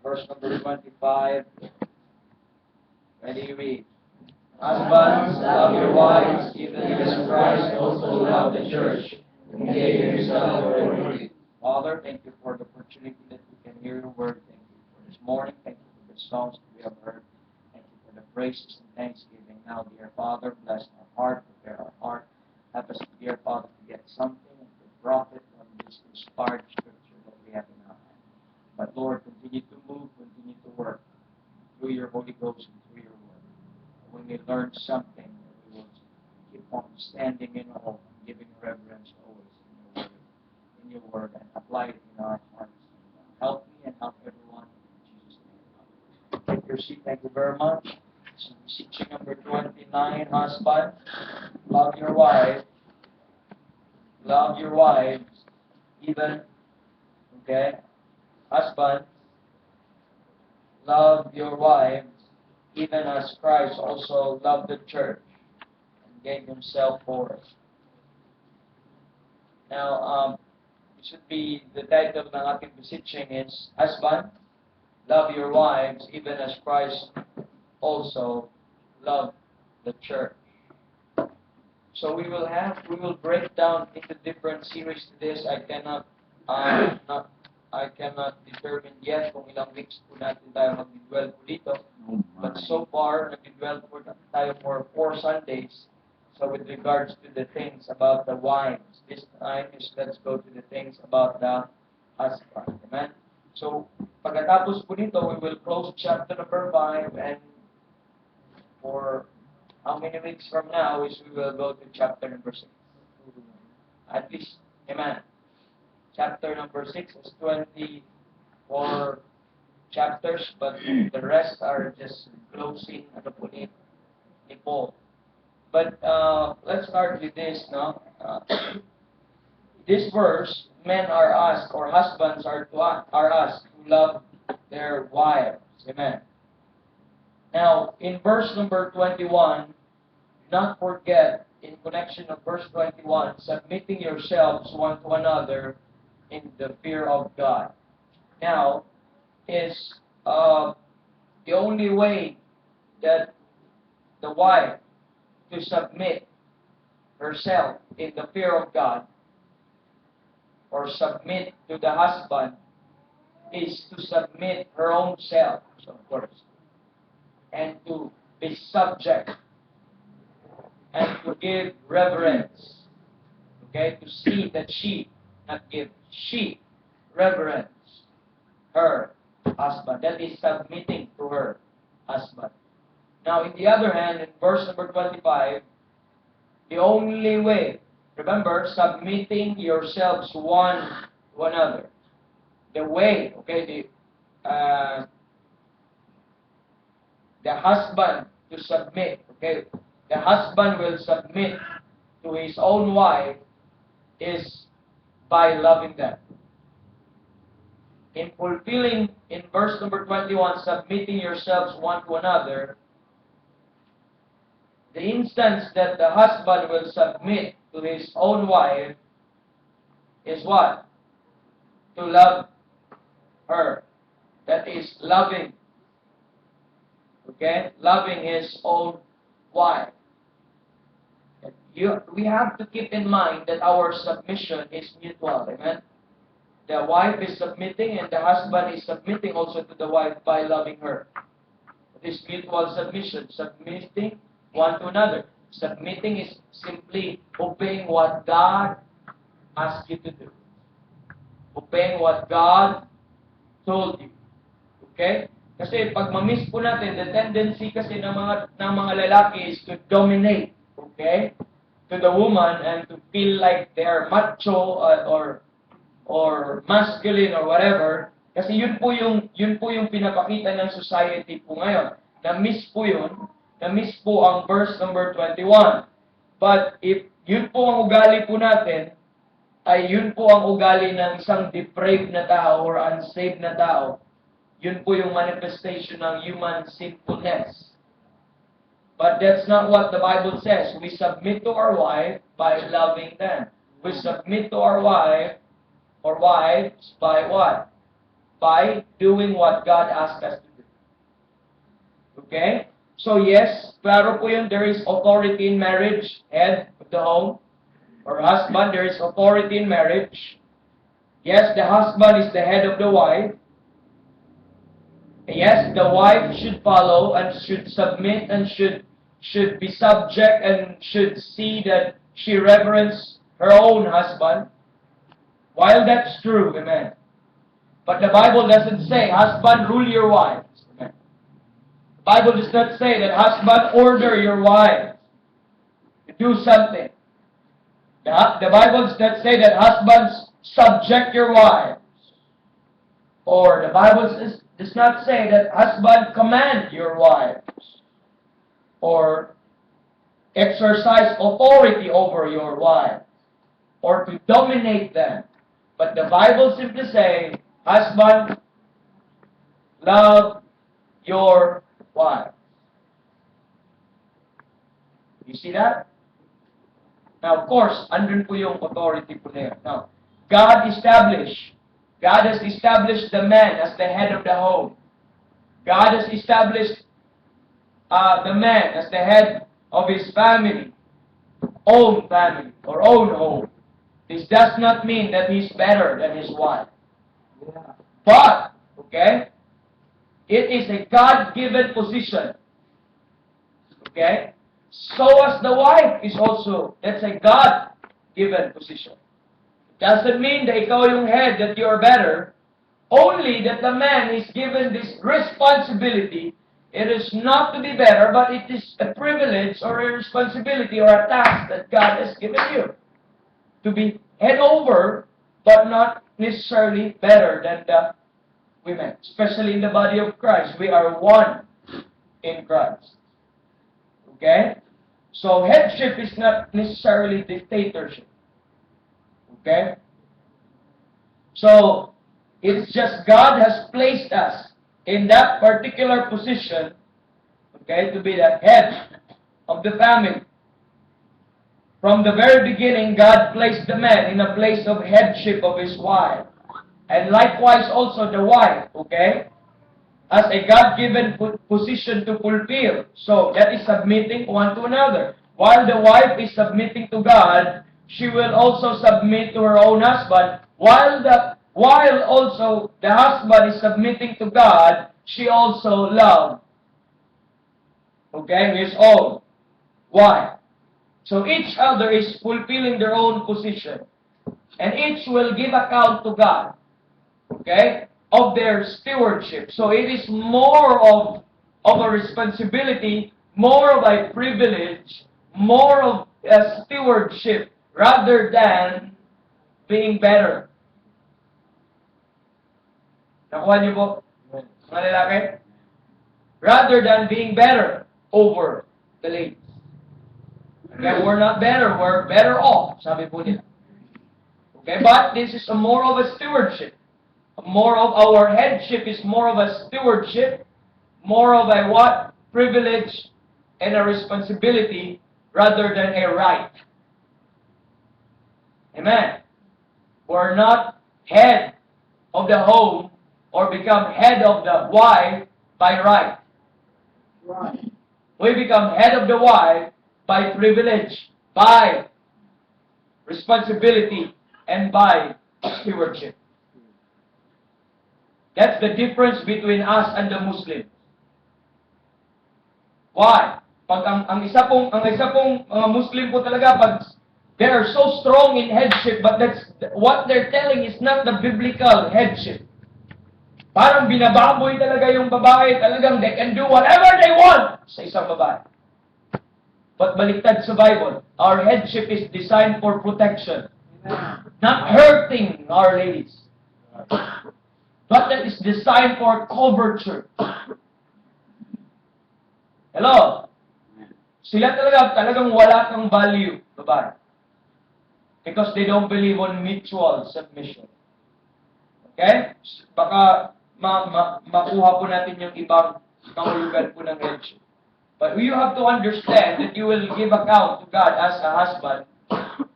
verse number 25. Ready, read. Husbands, love your wives, even as Christ also loved the church and gave himself for it. Father, thank you for the opportunity that we can hear your word. Thank you for this morning. Thank you for the songs that we have heard. Thank you for the praises and thanksgiving. Now, dear Father, bless our heart, prepare our heart. Help us, dear Father, to get something of the profit of this inspired scripture that we have in our hand. But Lord, continue to move, continue to work through your Holy Ghost and through your word. When we learn something, we will keep on standing in awe, giving reverence always in your word, and apply it in our hearts. Help me and help everyone in Jesus' name. Take your seat. Thank you very much. So, teaching number 29, husband, love your wife. Love your wives, even, okay? Husbands, love your wives, even as Christ also loved the church and gave himself for it. Now, it should be, the title ng ating teaching is, Husband, love your wives, even as Christ also loved the church. So we will break down into different series to this. I cannot determine yet kung ilang weeks po natin tayo mag-dwell po dito. But so far, nag-dwell po tayo for 4 Sundays. So with regards to the things about the wives, this time is let's go to the things about the husband. Amen? So, pagkatapos po nito, we will close chapter number 5, and for how many weeks from now is we will go to chapter number 6. At least, amen. Chapter number 6 is 24 chapters, but the rest are just closing ni Paul. But let's start with this, no? This verse, men are asked, or husbands are asked to love their wives. Amen. Now, in verse number 21, do not forget, in connection of verse 21, submitting yourselves one to another in the fear of God. Now, is the only way that the wife to submit herself in the fear of God, or submit to the husband, is to submit her own self, of course, and to be subject, and to give reverence. Okay, to see that she, not give, she reverence her husband. That is submitting to her husband. Now, in the other hand, in verse number 25, the only way, remember, submitting yourselves one to another. The way, okay, the husband to submit, okay, the husband will submit to his own wife is by loving them. In fulfilling, in verse number 21, submitting yourselves one to another, the instance that the husband will submit to his own wife is what? To love her. That is loving. Okay? Loving his own wife. We have to keep in mind that our submission is mutual. Amen? The wife is submitting and the husband is submitting also to the wife by loving her. This mutual submission, submitting one to another. Submitting is simply obeying what God asked you to do. Obeying what God told you. Okay? Kasi pag ma-miss po natin, the tendency kasi ng mga lalaki is to dominate. Okay? To the woman and to feel like they're macho or masculine or whatever. Kasi yun po yung pinapakita ng society po ngayon. Na-miss po yun. Na-miss po ang verse number 21. But if yun po ang ugali po natin, ay yun po ang ugali ng isang depraved na tao or unsaved na tao. Yun po yung manifestation ng human sinfulness. But that's not what the Bible says. We submit to our wife by loving them. We submit to our wife or wives by what? by doing what God asked us to do. Okay? So yes, klaro po yun, there is authority in marriage, head of the home, or husband, there is authority in marriage. Yes, the husband is the head of the wife. Yes, the wife should follow and should submit and should be subject and should see that she reverence her own husband. While that's true, amen. But the Bible doesn't say, husband, rule your wives. Amen. The Bible does not say that husband, order your wife to do something. The Bible does not say that husbands, subject your wives. Or the Bible does not say that husband, command your wives. Or exercise authority over your wives. Or to dominate them. But the Bible simply says, husband, love your wife. You see that? Now, of course, andun po yung authority po na yun. Now, God has established the man as the head of the home. God has established the man as the head of his family, own family, or own home. This does not mean that he's better than his wife. Yeah. But, okay, it is a God-given position. Okay? So as the wife is also, that's a God-given position. It doesn't mean that ikaw yung head, that you are better. Only that the man is given this responsibility. It is not to be better, but it is a privilege or a responsibility or a task that God has given you. To be head over, but not necessarily better than the women. Especially in the body of Christ. We are one in Christ. Okay? So headship is not necessarily dictatorship. Okay? So, it's just God has placed us in that particular position, okay, to be the head of the family. From the very beginning, God placed the man in a place of headship of his wife. And likewise also the wife, okay, as a God-given position to fulfill. So, that is submitting one to another. While the wife is submitting to God, she will also submit to her own husband. While also the husband is submitting to God, she also loves, okay, his own wife. So each other is fulfilling their own position. And each will give account to God, okay, of their stewardship. So it is more of a responsibility, more of a privilege, more of a stewardship, rather than being better. Nakuha niyo po, mga lalaki? Rather than being better over the ladies. Okay, we're not better, we're better off, sabi po nila. Okay, but this is a more of a stewardship. More of our headship is more of a stewardship, more of a what? Privilege and a responsibility rather than a right. Amen. We're not head of the home or become head of the wife by right. Right. We become head of the wife by privilege, by responsibility, and by stewardship. That's the difference between us and the Muslims. Why? Pag ang isa pong Muslim po talaga, pag they are so strong in headship, but that's what they're telling is not the biblical headship. Parang binababoy talaga yung babae, talagang they can do whatever they want sa isang babae. But baliktad sa Bible, our headship is designed for protection, not hurting our ladies. But that is designed for coverture. Hello? Sila talagang wala kang value, babae. Because they don't believe on mutual submission. Okay? Baka makuha po natin yung ibang kahulugan po ng headship. But you have to understand that you will give account to God as a husband,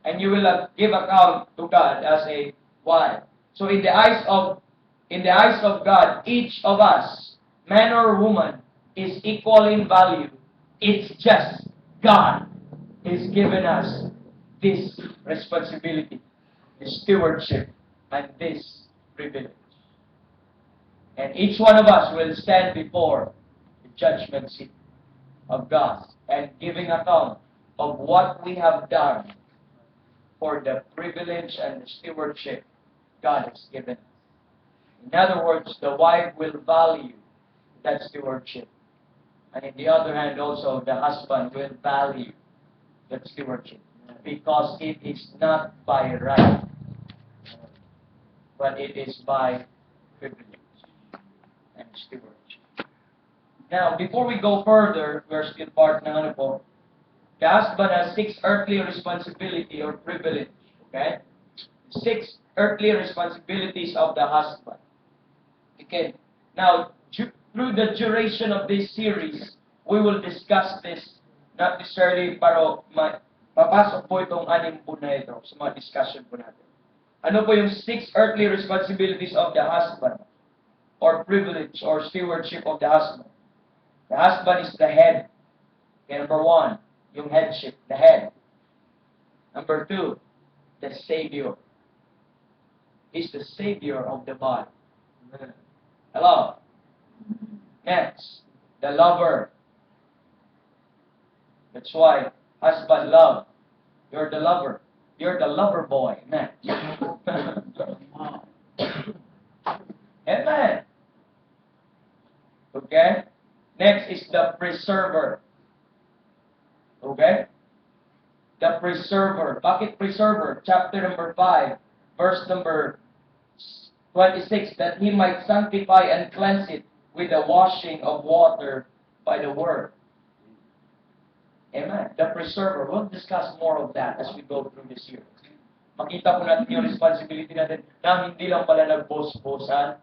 and you will give account to God as a wife. So in the eyes of in the eyes of God, each of us, man or woman, is equal in value. It's just God is given us this responsibility, this stewardship, and this privilege. And each one of us will stand before the judgment seat of God and giving account of what we have done for the privilege and the stewardship God has given us. In other words, the wife will value that stewardship. And in the other hand, also, the husband will value that stewardship. Because it is not by right, but it is by privilege and stewardship. Now, before we go further, we're still part ng ano po, the husband has 6 earthly responsibility or privilege. Okay? 6 earthly responsibilities of the husband. Okay. Now, through the duration of this series, we will discuss this, not necessarily pero papasok po itong 6 po na ito sa mga discussion po natin. Ano po yung 6 earthly responsibilities of the husband or privilege or stewardship of the husband? The husband is the head. Okay, number 1, yung headship, the head. Number 2, the Savior. He's the Savior of the body. Hello? Next, the lover. That's why, husband love. You're the lover. You're the lover boy. Amen. Amen. Okay? Next is the preserver. Okay? The preserver. Bakit preserver? Chapter number 5, verse number 26, that he might sanctify and cleanse it with the washing of water by the word. Amen. The preserver. We'll discuss more of that as we go through this year. Makita po natin yung responsibility natin na hindi lang pala nagbos-bosan.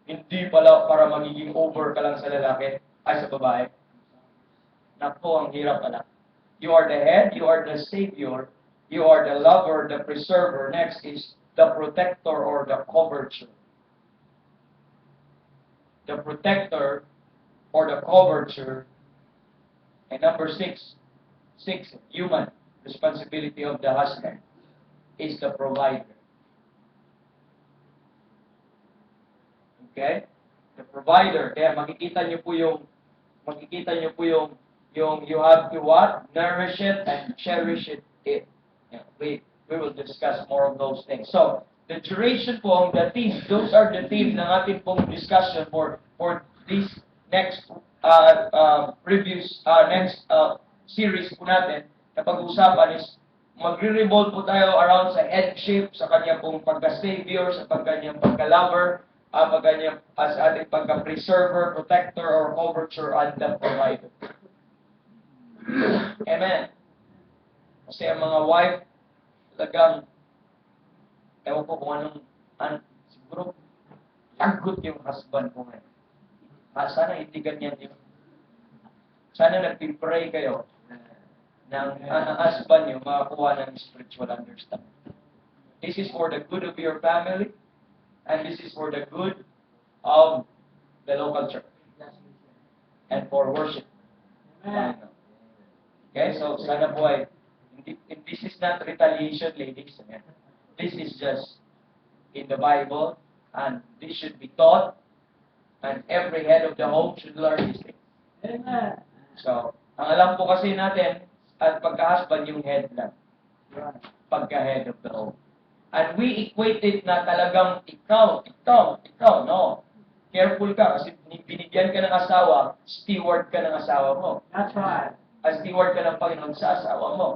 Hindi pala para magiging over ka lang sa lalaki ay sa babae. Nako, ang hirap pala. You are the head, you are the Savior, you are the lover, the preserver. Next is the protector or the coverture. The protector or the coverture. And number 6, human responsibility of the husband is the provider. Okay? The provider. Kaya makikita niyo po yung you have to what? Nourish it and cherish it. Yeah, we will discuss more of those things. So, the duration po, the themes, those are the themes ng ating pong discussion for this next series po natin na pag-uusapan is magre-revolve po tayo around sa headship, sa kanyang pong pagka-savior, sa kanyang pagka-lover, sa ating pagka-preserver, protector, or coverture, and the provider. Amen. Kasi ang mga wife, talagang, ewan ko kung anong siguro, lagot yung husband ko ngayon. Sana hindi ganyan yun. Sana nag-pray kayo ng husband nyo makakuha ng spiritual understanding. This is for the good of your family, and this is for the good of the local church, and for worship. Amen. Okay, so sana po ay, this is not retaliation, ladies. Amen. This is just in the Bible, and this should be taught, and every head of the home should learn these things. Amen. So, ang alam po kasi natin, at pagka-husband yung head lang. Pagka-head of the home. And we equate it na talagang ikaw, no. Careful ka kasi binigyan ka ng asawa, steward ka ng asawa mo. That's right. As steward ka ng Panginoon sa asawa mo.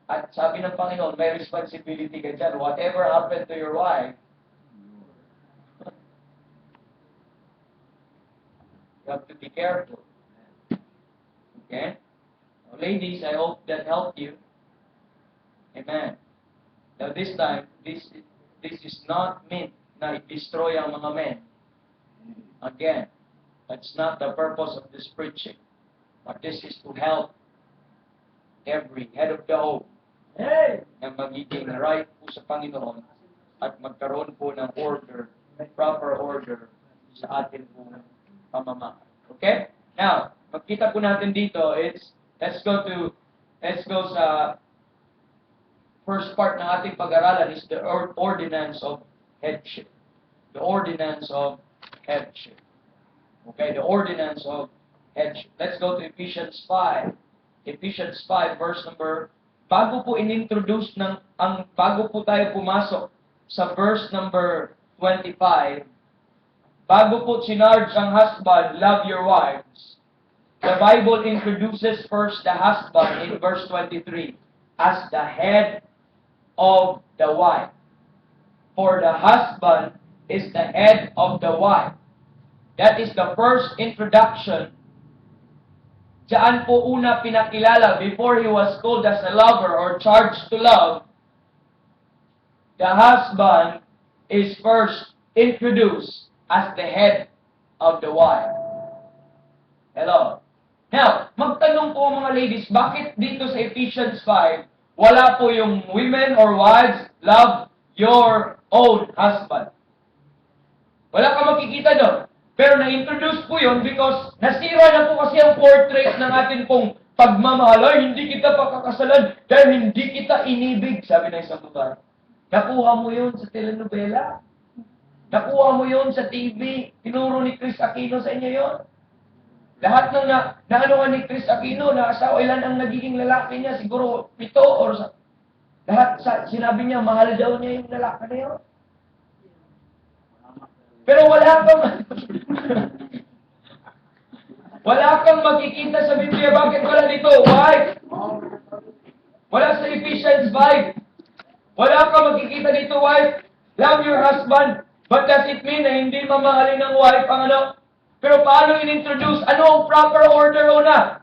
At sabi ng Panginoon, may responsibility ka dyan. Whatever happened to your wife, you have to be careful. Okay? Now, ladies, I hope that helped you. Amen. Now this time, this is not meant na i-destroy ang mga men. Again, that's not the purpose of this preaching. But this is to help every head of the home na magiging right po sa Panginoon at magkaroon po ng order, proper order sa atin pong pamamahay. Okay? Now, magkita po natin dito, let's go sa first part ng ating pag-aralan is the ordinance of headship. The ordinance of headship. Okay, the ordinance of headship. Let's go to Ephesians 5. Ephesians 5, verse number, bago po bago po tayo pumasok sa verse number 25, bago po sinarge ang husband, love your wives, the Bible introduces first the husband in verse 23 as the head of the wife. For the husband is the head of the wife. That is the first introduction. Diyan po una pinakilala before he was called as a lover or charged to love. The husband is first introduced as the head of the wife. Hello. Now, magtanong po mga ladies, bakit dito sa Ephesians 5, wala po yung women or wives, love your own husband? Wala ka makikita doon. Pero na-introduce po yun because nasira na po kasi ang portrait ng atin pong pagmamahal. Ay, hindi kita pakakasalan dahil hindi kita inibig, sabi ng isang babae. Nakuha mo yun sa telenovela. Nakuha mo yun sa TV. Tinuro ni Chris Aquino sa inyo yun. Lahat ng naano ni Chris Aquino, na asawa, ilan ang nagiging lalaki niya, siguro 7 or lahat sinabi niya, mahal daw niya yung lalaki na yun. Pero wala kang makikita sa Biblia. Bakit wala dito? Why? Wala sa Ephesians 5. Wala kang makikita dito, wife. Love your husband. But does it mean na hindi mamahalin ng wife ang ano? Pero paano in-introduce? Ano ang proper order una?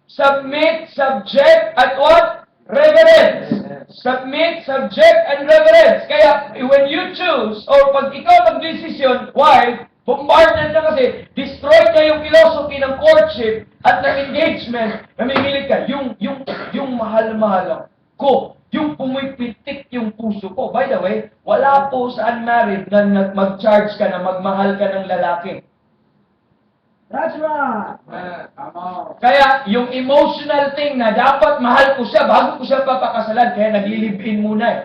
Submit, subject, at what? Reverence. Submit, subject, and reverence. Kaya, when you choose, or pag ikaw mag-desisyon, wife, bombarded na kasi, destroyed na yung philosophy ng courtship at ng engagement, namimili ka, yung mahal-mahal ko, yung pumipitik yung puso ko. By the way, wala po sa unmarried na mag-charge ka na magmahal ka ng lalaki. That's right. Kaya, yung emotional thing na dapat mahal ko siya bago ko siya papakasalan, kaya nag-live-in muna eh.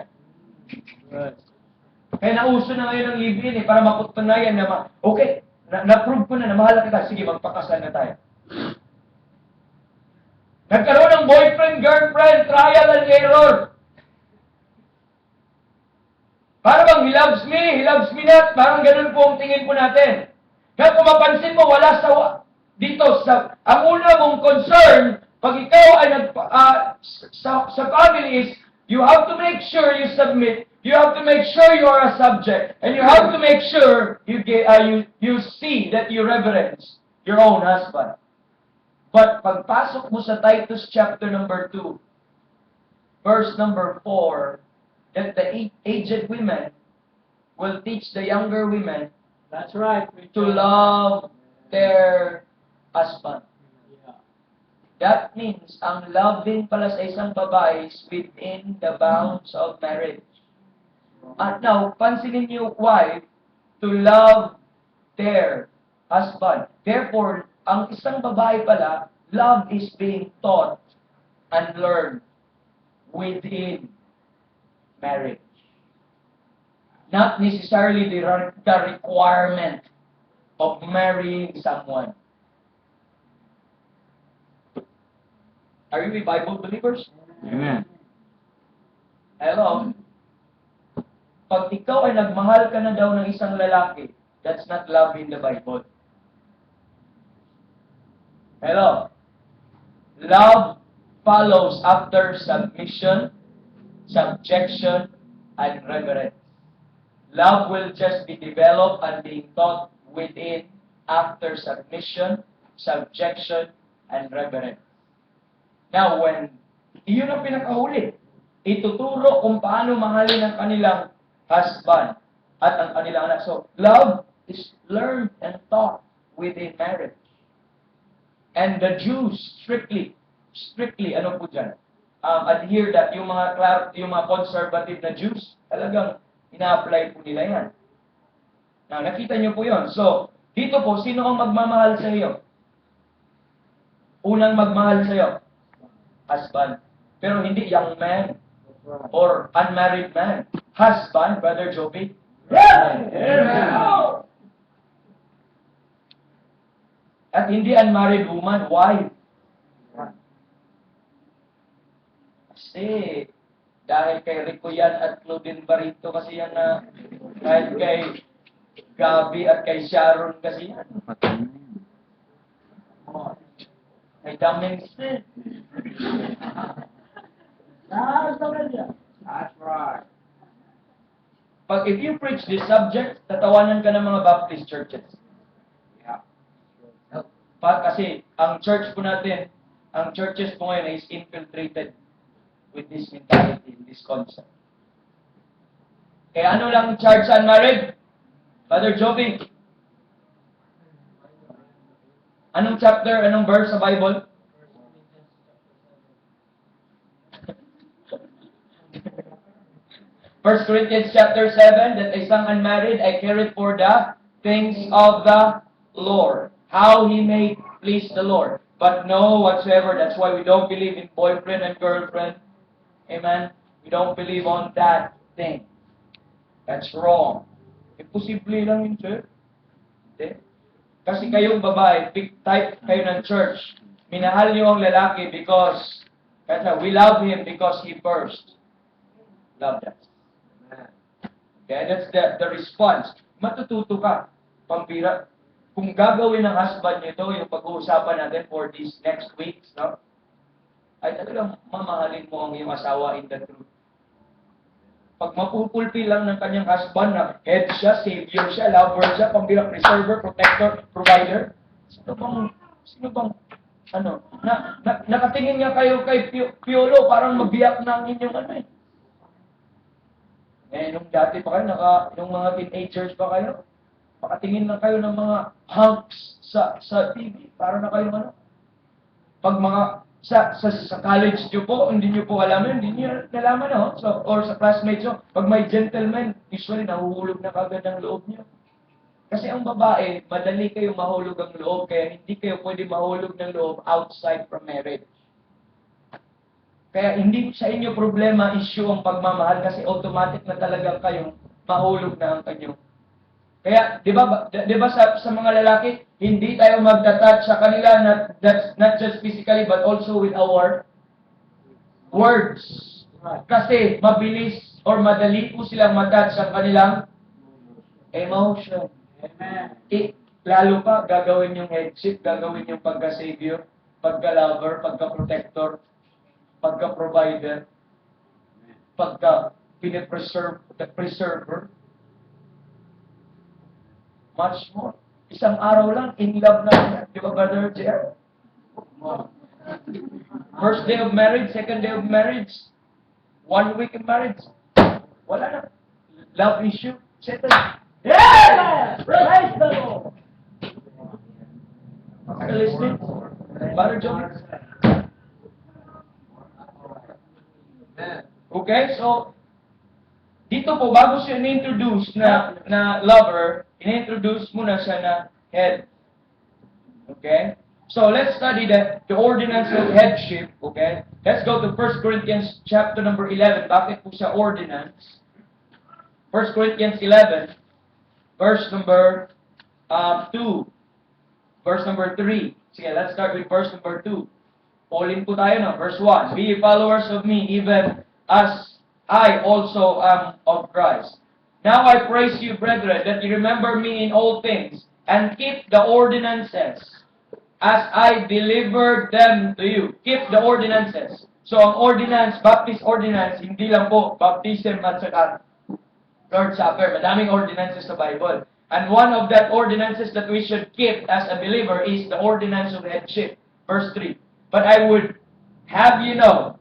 Kaya nauso na ngayon ang live-in eh, para mapatunayan na, okay, na-prove ko na mahal kita, sige, magpakasal na tayo. Nagkaroon ng boyfriend, girlfriend, trial and error. Para bang he loves me not, parang ganun po ang tingin po natin. Kaya kung mapansin mo, wala dito ang una mong concern, pag ikaw ay sa family is, you have to make sure you submit, you have to make sure you are a subject, and you have to make sure you see that you reverence your own husband. But pagpasok mo sa Titus chapter number 2, verse number 4, that the aged women will teach the younger women, that's right, to love their husband. Yeah. That means, ang loving pala sa isang babae is within the bounds of marriage. At now, pansinin niyo, wife, to love their husband. Therefore, ang isang babae pala, love is being taught and learned within marriage. Not necessarily the requirement of marrying someone. Are you Bible believers? Amen. Hello? Pag ikaw ay nagmahal ka na daw ng isang lalaki, that's not love in the Bible. Hello? Love follows after submission, subjection, and reverence. Love will just be developed and being taught within after submission, subjection, and reverence. Now, when iyon ang pinakahuli, ituturo kung paano mahalin ang kanilang husband at ang kanilang anak. So, love is learned and taught within marriage. And the Jews strictly, ano po dyan? Adhere that yung mga conservative na Jews, talagang ina-apply po nila yan. Now, nakita niyo po yun. So, dito po, sino ang magmamahal sa iyo? Unang magmahal sa iyo? Husband. Pero hindi young man or unmarried man. Husband, Brother Joby. Yeah! At hindi unmarried woman. Why? Kasi, dahil kay Rico yan at Claudine Barito kasi yan na, kahit kay Gabi at kay Sharon kasi yan. May daming sin. That's right. Pag if you preach this subject, tatawanan ka ng mga Baptist churches. Yeah. Kasi ang church po natin, ang churches po ngayon is infiltrated with this mentality, this concept. Kaya ano lang charge sa unmarried? Brother Joby, anong chapter, anong verse sa Bible? First Corinthians chapter 7, that isang unmarried I carried for the things of the Lord. How he may please the Lord. But no whatsoever, that's why we don't believe in boyfriend and girlfriend. Amen? We don't believe on that thing. That's wrong. Imposible lang yun, sir. Hindi. Kasi kayong babae, big type kayo ng church. Minahal niyo ang lalaki because, we love him because he first loved us. Okay, that's the response. Matututo ka. Pambira. Kung gagawin ng husband nyo ito, yung pag-uusapan natin for these next weeks, no? Ay talagang mamahalin mo ang iyong asawa in the truth. Pag mapupulpi lang ng kanyang husband na head siya, savior siya, lover siya, pambira, preserver, protector, provider, sino bang, nakatingin nga kayo kay Piolo, parang mabiyak na ang inyong nung dati pa kayo, nung mga teenagers pa kayo, makatingin lang kayo ng mga hunks sa TV, para na kayo pag mga, sa college nyo po, hindi nyo po alam yun, hindi nyo nalaman, no? So, or sa classmates nyo, pag may gentleman, usually nahuhulog na kagad ang loob nyo. Kasi ang babae, madali kayo mahulog ang loob, kaya hindi kayo pwede mahulog ng loob outside from marriage. Kaya hindi sa inyo problema, issue ang pagmamahal, kasi automatic na talagang kayong mahulog na ang kanyo. Kaya, di ba sa mga lalaki, hindi tayo magta-touch sa kanila, not just physically, but also with our words. Kasi mabilis or madali po silang matouch sa kanilang emotion. Amen. Lalo pa, gagawin yung headship, gagawin yung pagka-savior, pagka-lover, pagka-protector, pagka-provider, pagka-pinipreserve, the preserver. Much more. Isang araw lang, in love na niya. Di ba, Brother Jer? First day of marriage, second day of marriage, 1 week of marriage. Wala na. Love issue, settled. Yeah! Praise the Lord! Are you listening? Brother John? Okay, so, dito po, bago siya in-introduce na lover, in-introduce muna siya na head. Okay? So, let's study the ordinance of headship. Okay? Let's go to 1 Corinthians chapter number 11. Bakit po siya ordinance? 1 Corinthians 11, verse number 2. Verse number 3. Sige, let's start with verse number 2. Pauline po tayo, no? Verse 1. Be followers of me, even as I also am of Christ. Now I praise you, brethren, that you remember me in all things, and keep the ordinances, as I delivered them to you. Keep the ordinances. So, ang ordinance, Baptist ordinance, hindi lang po baptism at saka Lord's Supper. Madaming ordinances sa Bible. And one of that ordinances that we should keep as a believer is the ordinance of headship. Verse 3. But I would have you know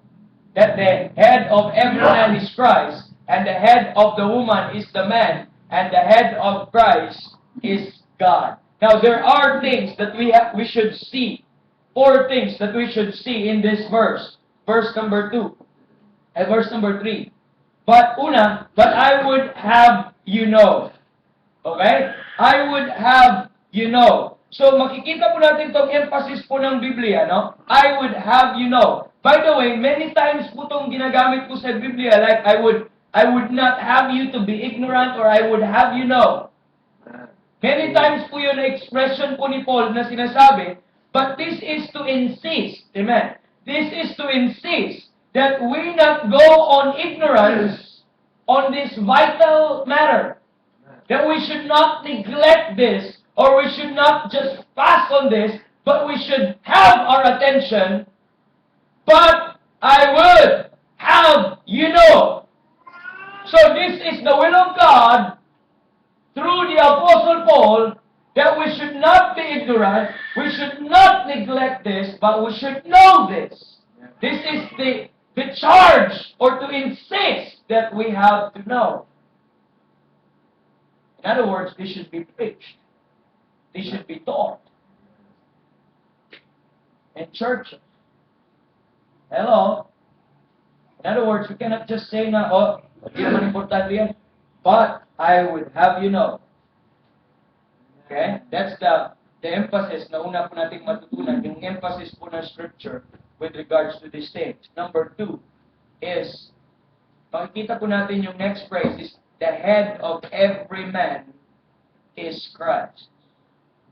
that the head of every man is Christ, and the head of the woman is the man, and the head of Christ is God. Now, there are things that we should see. 4 things that we should see in this verse. Verse number 2. And verse number 3. But I would have you know. Okay? I would have you know. So makikita po natin itong emphasis po ng Biblia, no? I would have you know. By the way, many times po itong ginagamit po sa Biblia, like I would not have you to be ignorant or I would have you know. Many times po yun na expression po ni Paul na sinasabi, but this is to insist, amen? This is to insist that we not go on ignorance on this vital matter. That we should not neglect this, or we should not just pass on this, but we should have our attention. But I would have you know. So this is the will of God through the Apostle Paul, that we should not be ignorant, we should not neglect this, but we should know this. This is the charge, or to insist that we have to know. In other words, this should be preached. This should be taught. In churches. Hello? In other words, we cannot just say na, oh, hindi naman importante yan. But I would have you know. Okay? That's the emphasis na una po nating matutunan, yung emphasis po ng Scripture with regards to these things. Number 2 is, makikita po natin yung next phrase is, the head of every man is Christ.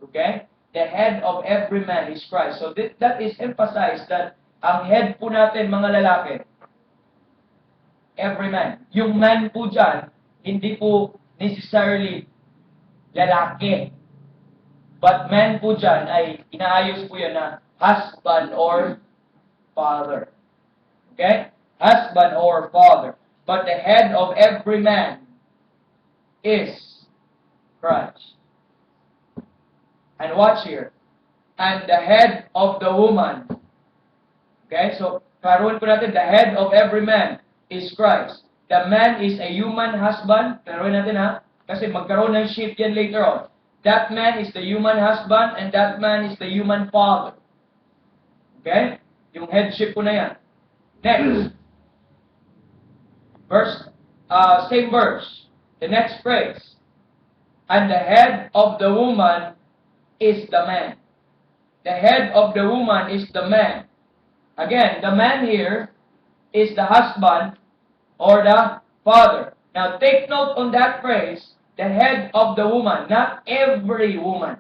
Okay? The head of every man is Christ. So that is emphasized that ang head po natin, mga lalaki, every man. Yung man po dyan, hindi po necessarily lalaki. But man po dyan ay inaayos po yan na husband or father. Okay? Husband or father. But the head of every man is Christ. And watch here. And the head of the woman. Okay? So, karoon po natin, the head of every man is Christ. The man is a human husband. Karoon natin ha. Kasi magkaroon ng shift yan later on. That man is the human husband and that man is the human father. Okay? Yung headship po na yan. Next. Same verse. The next phrase. And the head of the woman is the man. The head of the woman is the man. Again, the man here is the husband or the father. Now, take note on that phrase, the head of the woman, not every woman.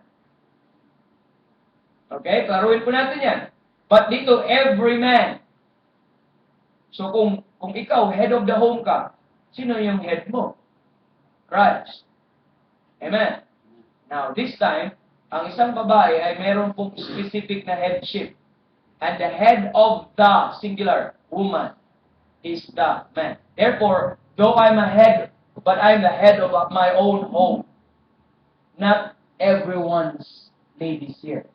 Okay? Klaruhin po natin yan. But dito, every man. So, kung ikaw, head of the home ka, sino yung head mo? Christ. Amen. Now, this time, ang isang babae ay meron pong specific na headship. And the head of the singular woman is the man. Therefore, though I'm a head, but I'm the head of my own home. Not everyone's ladies here.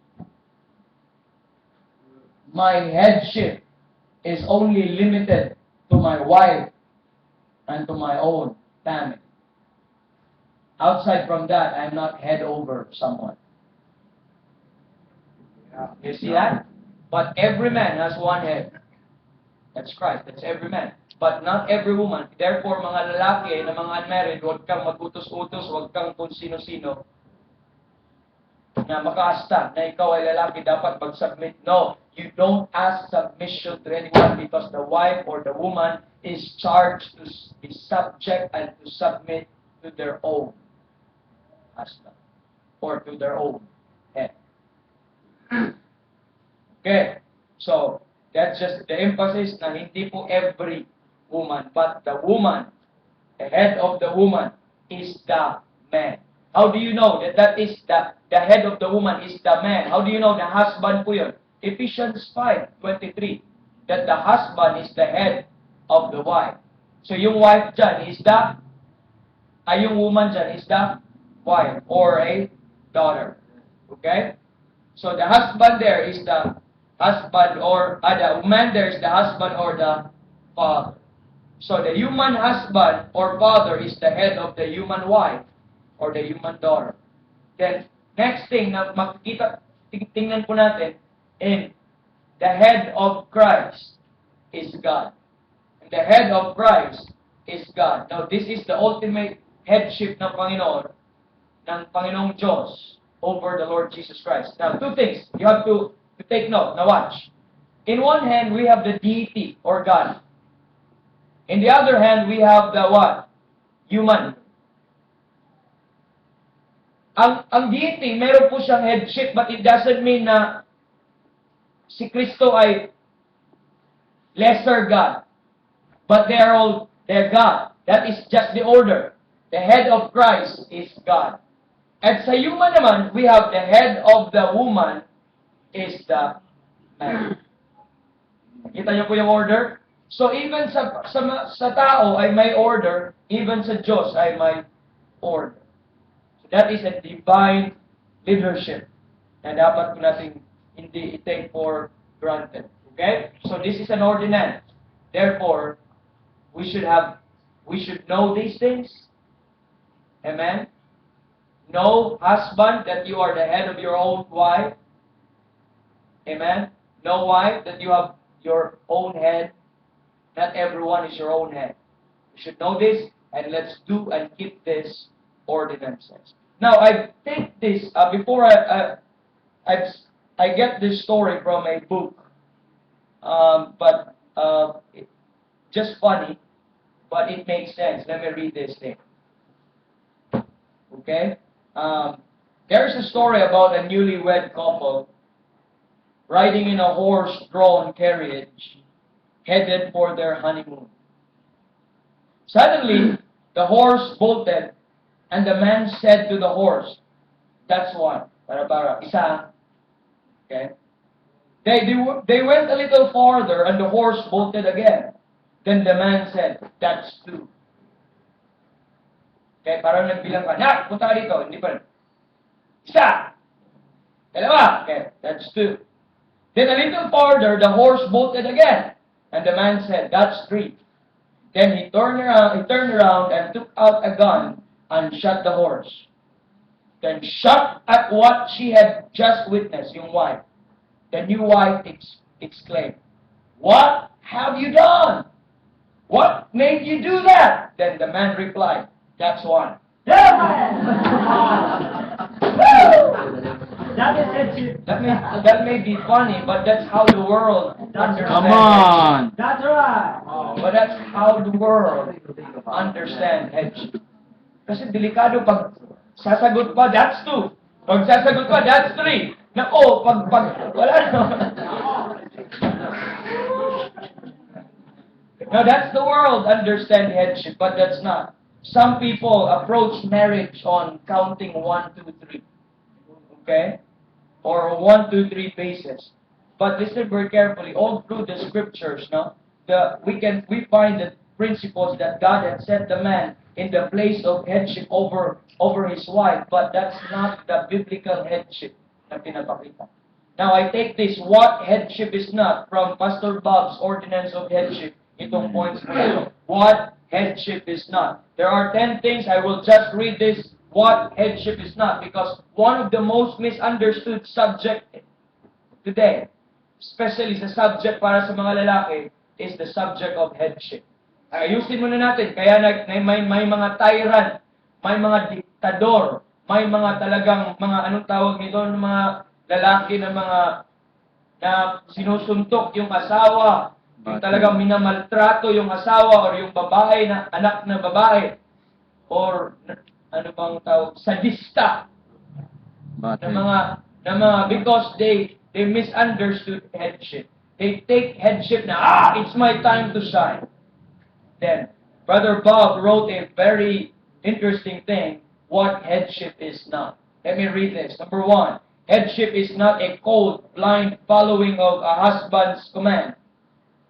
My headship is only limited to my wife and to my own family. Outside from that, I'm not head over someone. You see that? But every man has one head. That's Christ. That's every man. But not every woman. Therefore, mga lalaki na mga unmarried, huwag kang mag-utos-utos, huwag kang kung sino-sino na makaasta na ikaw ay lalaki, dapat mag-submit. No, you don't ask submission to anyone because the wife or the woman is charged to be subject and to submit to their own husband or to their own head. Okay, so that's just the emphasis na hindi po every woman, but the woman, the head of the woman is the man. How do you know that is the head of the woman is the man? How do you know the husband po yun? Ephesians 5:23, that the husband is the head of the wife. So yung wife dyan is yung woman dyan is the wife or a daughter. Okay? So the husband there is the husband or the woman there is the husband or the father. So the human husband or father is the head of the human wife or the human daughter. Then, next thing na makikita, tingnan po natin, in the head of Christ is God. And the head of Christ is God. Now, this is the ultimate headship ng Panginoong Diyos over the Lord Jesus Christ. Now, two things you have to take note. Now, watch. In one hand, we have the deity or God. In the other hand, we have the what? Human. Ang deity, meron po siyang headship, but it doesn't mean na si Kristo ay lesser God. But they're God. That is just the order. The head of Christ is God. At sa human naman, we have the head of the woman is the man. Kita niyo po yung order? So even sa tao ay may order, even sa Diyos ay may order. So that is a divine leadership na dapat po natin hindi i-take for granted. Okay? So this is an ordinance. Therefore, we should know these things. Amen? Know, husband, that you are the head of your own wife. Amen? Know, wife, that you have your own head. Not everyone is your own head. You should know this, and let's do and keep this ordinances. Now, I take this, before I get this story from a book, but just funny, but it makes sense. Let me read this thing. Okay? There's a story about a newlywed couple riding in a horse-drawn carriage headed for their honeymoon. Suddenly, the horse bolted, and the man said to the horse, "That's one." Para, isa. Okay? They went a little farther, and the horse bolted again. Then the man said, "That's two." Okay, parang nagbilang ka, "Nak, punta ka dito." Hindi pa rin. Isa! Dalawa! Okay, that's two. Then a little farther, the horse bolted again. And the man said, "That's three." Then he turned around and took out a gun and shot the horse. Then shot at what she had just witnessed, yung wife. The new wife exclaimed, "What have you done? What made you do that?" Then the man replied, "That's one." That is it. That may be funny, but that's how the world understands. Come on. That's right. But that's how the world understands headship. Kasi delikado pag sasagot pa, that's two. Pag sasagot pa, that's three. Nako, pag wala no. Now that's the world understand headship, but that's not. Some people approach marriage on counting 1, 2, 3. Okay? Or 1, 2, 3 basis. But listen very carefully. All through the scriptures, no? We find the principles that God had set the man in the place of headship over his wife, but that's not the biblical headship na pinapakita. Now, I take this, what headship is not, from Pastor Bob's Ordinance of Headship, itong points mo ito. What headship is not. There are 10 things, I will just read this, what headship is not, because one of the most misunderstood subject today, especially sa subject para sa mga lalaki, is the subject of headship. Ayusin muna natin, kaya may mga tyrant, may mga diktador, may mga talagang mga anong tawag nito, mga lalaki na sinusuntok yung asawa, yung talagang minamaltrato yung asawa or yung babae na anak na babae, or ano bang tawag, sadista, na mga because they misunderstood headship. They take headship na, it's my time to shine. Then, Brother Bob wrote a very interesting thing, what headship is not. Let me read this. Number 1, headship is not a cold, blind following of a husband's command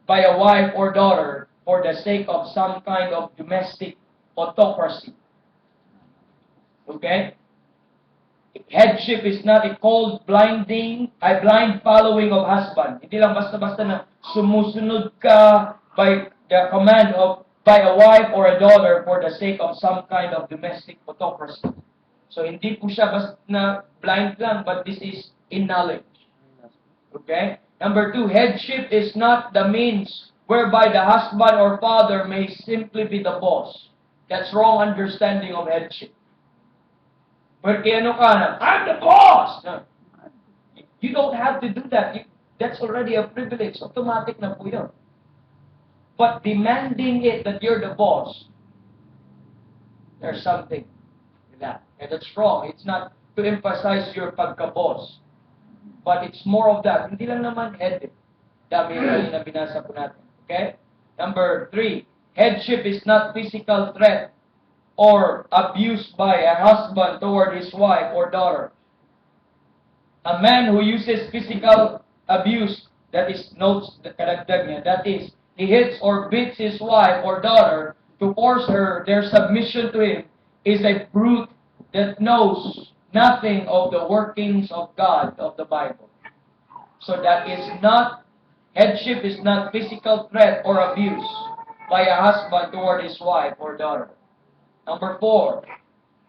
by a wife or daughter for the sake of some kind of domestic autocracy. Okay? Headship is not a cold, blind following of husband. Hindi lang basta-basta na sumusunod ka by the command by a wife or a daughter for the sake of some kind of domestic autocracy. So, hindi po siya basta na blind lang, but this is in knowledge. Okay? Number 2, headship is not the means whereby the husband or father may simply be the boss. That's wrong understanding of headship. Porque ano ka na, I'm the boss! No. You don't have to do that. That's already a privilege. Automatic na po yun. But demanding it that you're the boss, there's something in that. And that's wrong. It's not to emphasize your pagka-boss. But it's more of that. Hindi lang naman head. Dami yung na binasa po natin. Okay? Number 3, headship is not physical threat or abuse by a husband toward his wife or daughter. A man who uses physical abuse, that is, notes the karagdag niya, that is, he hits or beats his wife or daughter to force their submission to him, is a brute that knows nothing of the workings of God, of the Bible. So that is not, headship is not physical threat or abuse by a husband toward his wife or daughter. Number 4,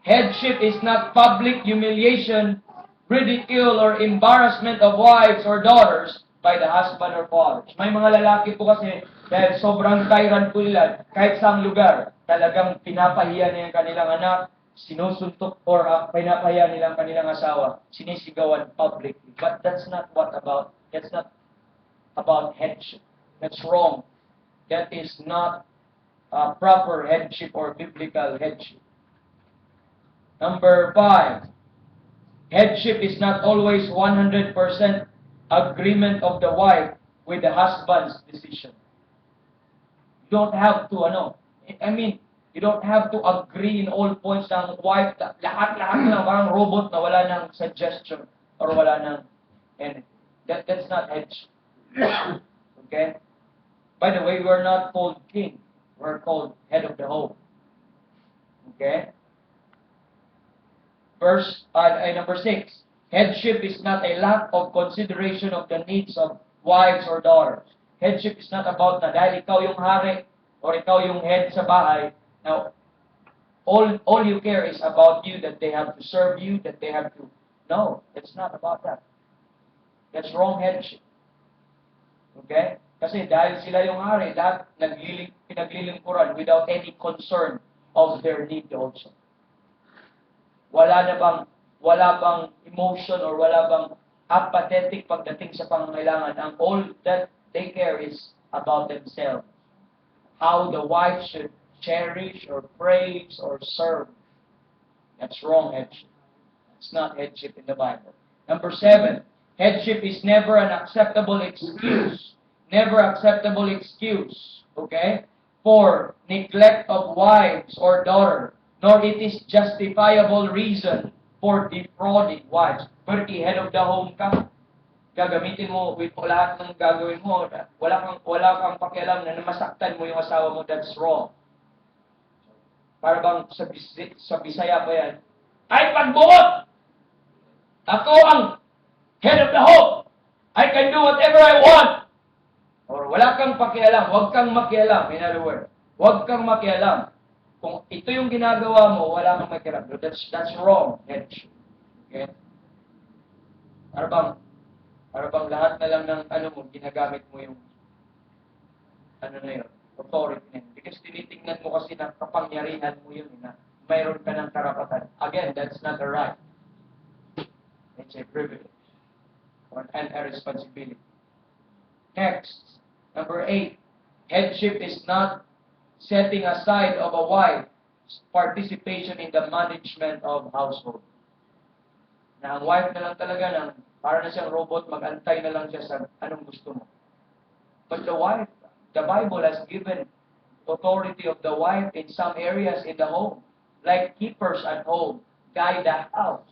headship is not public humiliation, ridicule, or embarrassment of wives or daughters by the husband or fathers. May mga lalaki po kasi, dahil sobrang tyrant po nila, kahit saang lugar, talagang pinapahiya niya ang kanilang anak, sinusuntok or pinapahiya nilang kanilang asawa, sinisigawan publicly. But that's not about headship. That's wrong. That is not proper headship or biblical headship. Number 5, headship is not always 100% agreement of the wife with the husband's decision. You don't have to, you don't have to agree in all points ng wife. Lahat-lahat na parang robot na wala ng suggestion or wala ng anything. That's not headship. Okay? By the way, we're not called king. We're called head of the home. Okay? Number 6. Headship is not a lack of consideration of the needs of wives or daughters. Headship is not about na dahil ikaw yung hari or ikaw yung head sa bahay. Now, all you care is about you, that they have to serve you, that they have to... No, it's not about that. That's wrong headship. Okay? Kasi dahil sila yung hari, lahat pinaglilingkuran without any concern of their need also. Wala bang emotion or wala bang apathetic pagdating sa pangangailangan. Ang all that they care is about themselves. How the wife should cherish or praise or serve. That's wrong headship. It's not headship in the Bible. Number 7, headship is never an acceptable excuse. Never acceptable excuse, okay, for neglect of wives or daughter, nor it is justifiable reason for defrauding wives. Porque head of the home ka, gagamitin mo with lahat ng gagawin mo, wala kang pakialam na masaktan mo yung asawa mo, that's wrong. Para bang sa Bisaya pa yan, ay pagbuot! Ako ang head of the home! I can do whatever I want! Or wala kang pakialam, huwag kang makialam, in other words. Huwag kang makialam. Kung ito yung ginagawa mo, wala kang makialam. That's wrong. Okay? Para bang lahat na lang ng ginagamit mo yung authority na yun. Because tinitingnan mo kasi ng kapangyarihan mo yun, na mayroon ka ng karapatan. Again, that's not a right. It's a privilege. And a responsibility. Next, number 8, headship is not setting aside of a wife's participation in the management of household. Na ang wife na lang talaga para na siyang robot, mag-antay na lang siya sa anong gusto mo. But the wife, the Bible has given authority of the wife in some areas in the home, like keepers at home, guide the house.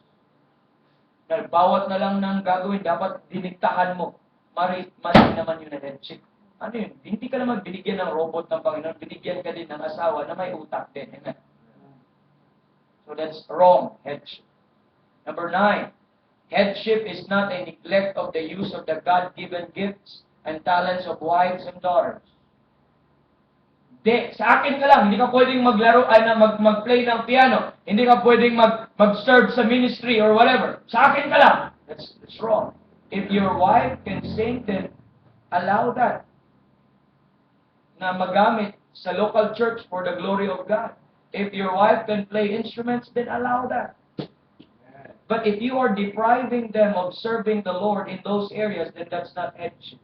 Na bawat na lang ng gagawin, dapat diniktahan mo. Mali naman yun na headship. Ano yun? Hindi ka naman binigyan ng robot ng Panginoon, binigyan ka din ng asawa na may utak din. Amen? So that's wrong headship. Number 9, headship is not a neglect of the use of the God-given gifts and talents of wives and daughters. Sa akin ka lang, hindi ka pwedeng mag-play ng piano, hindi ka pwedeng mag-serve sa ministry or whatever. Sa akin ka lang. That's wrong. If your wife can sing, then allow that. na magamit sa local church for the glory of God. If your wife can play instruments, then allow that. But if you are depriving them of serving the Lord in those areas, then that's not headship.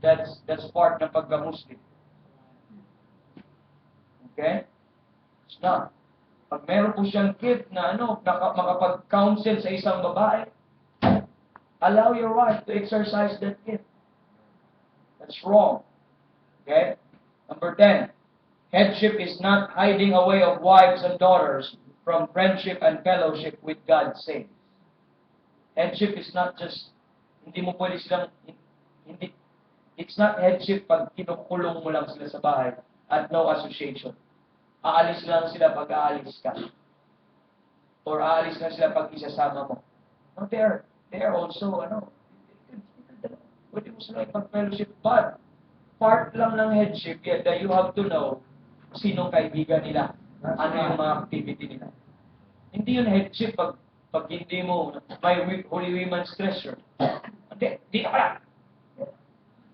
That's part ng pagka-Muslim. Okay? It's not. Pag meron po siyang gift na makapag-counsel sa isang babae, allow your wife to exercise that gift. That's wrong. Okay? Number 10. Headship is not hiding away of wives and daughters from friendship and fellowship with God's saints. Headship is not just, hindi mo pwede silang, hindi, it's not headship pag kinukulong mo lang sila sa bahay at no association. Aalis lang sila pag aalis ka. Or aalis lang sila pag isasama mo. No, they are also, pwede mo sila ipag-fellowship. But, part lang ng headship, yet that you have to know sinong kaibigan nila. Ano yung mga activity nila. Hindi yun headship pag hindi mo may Holy Women's Treasure. Hindi, di ka pala.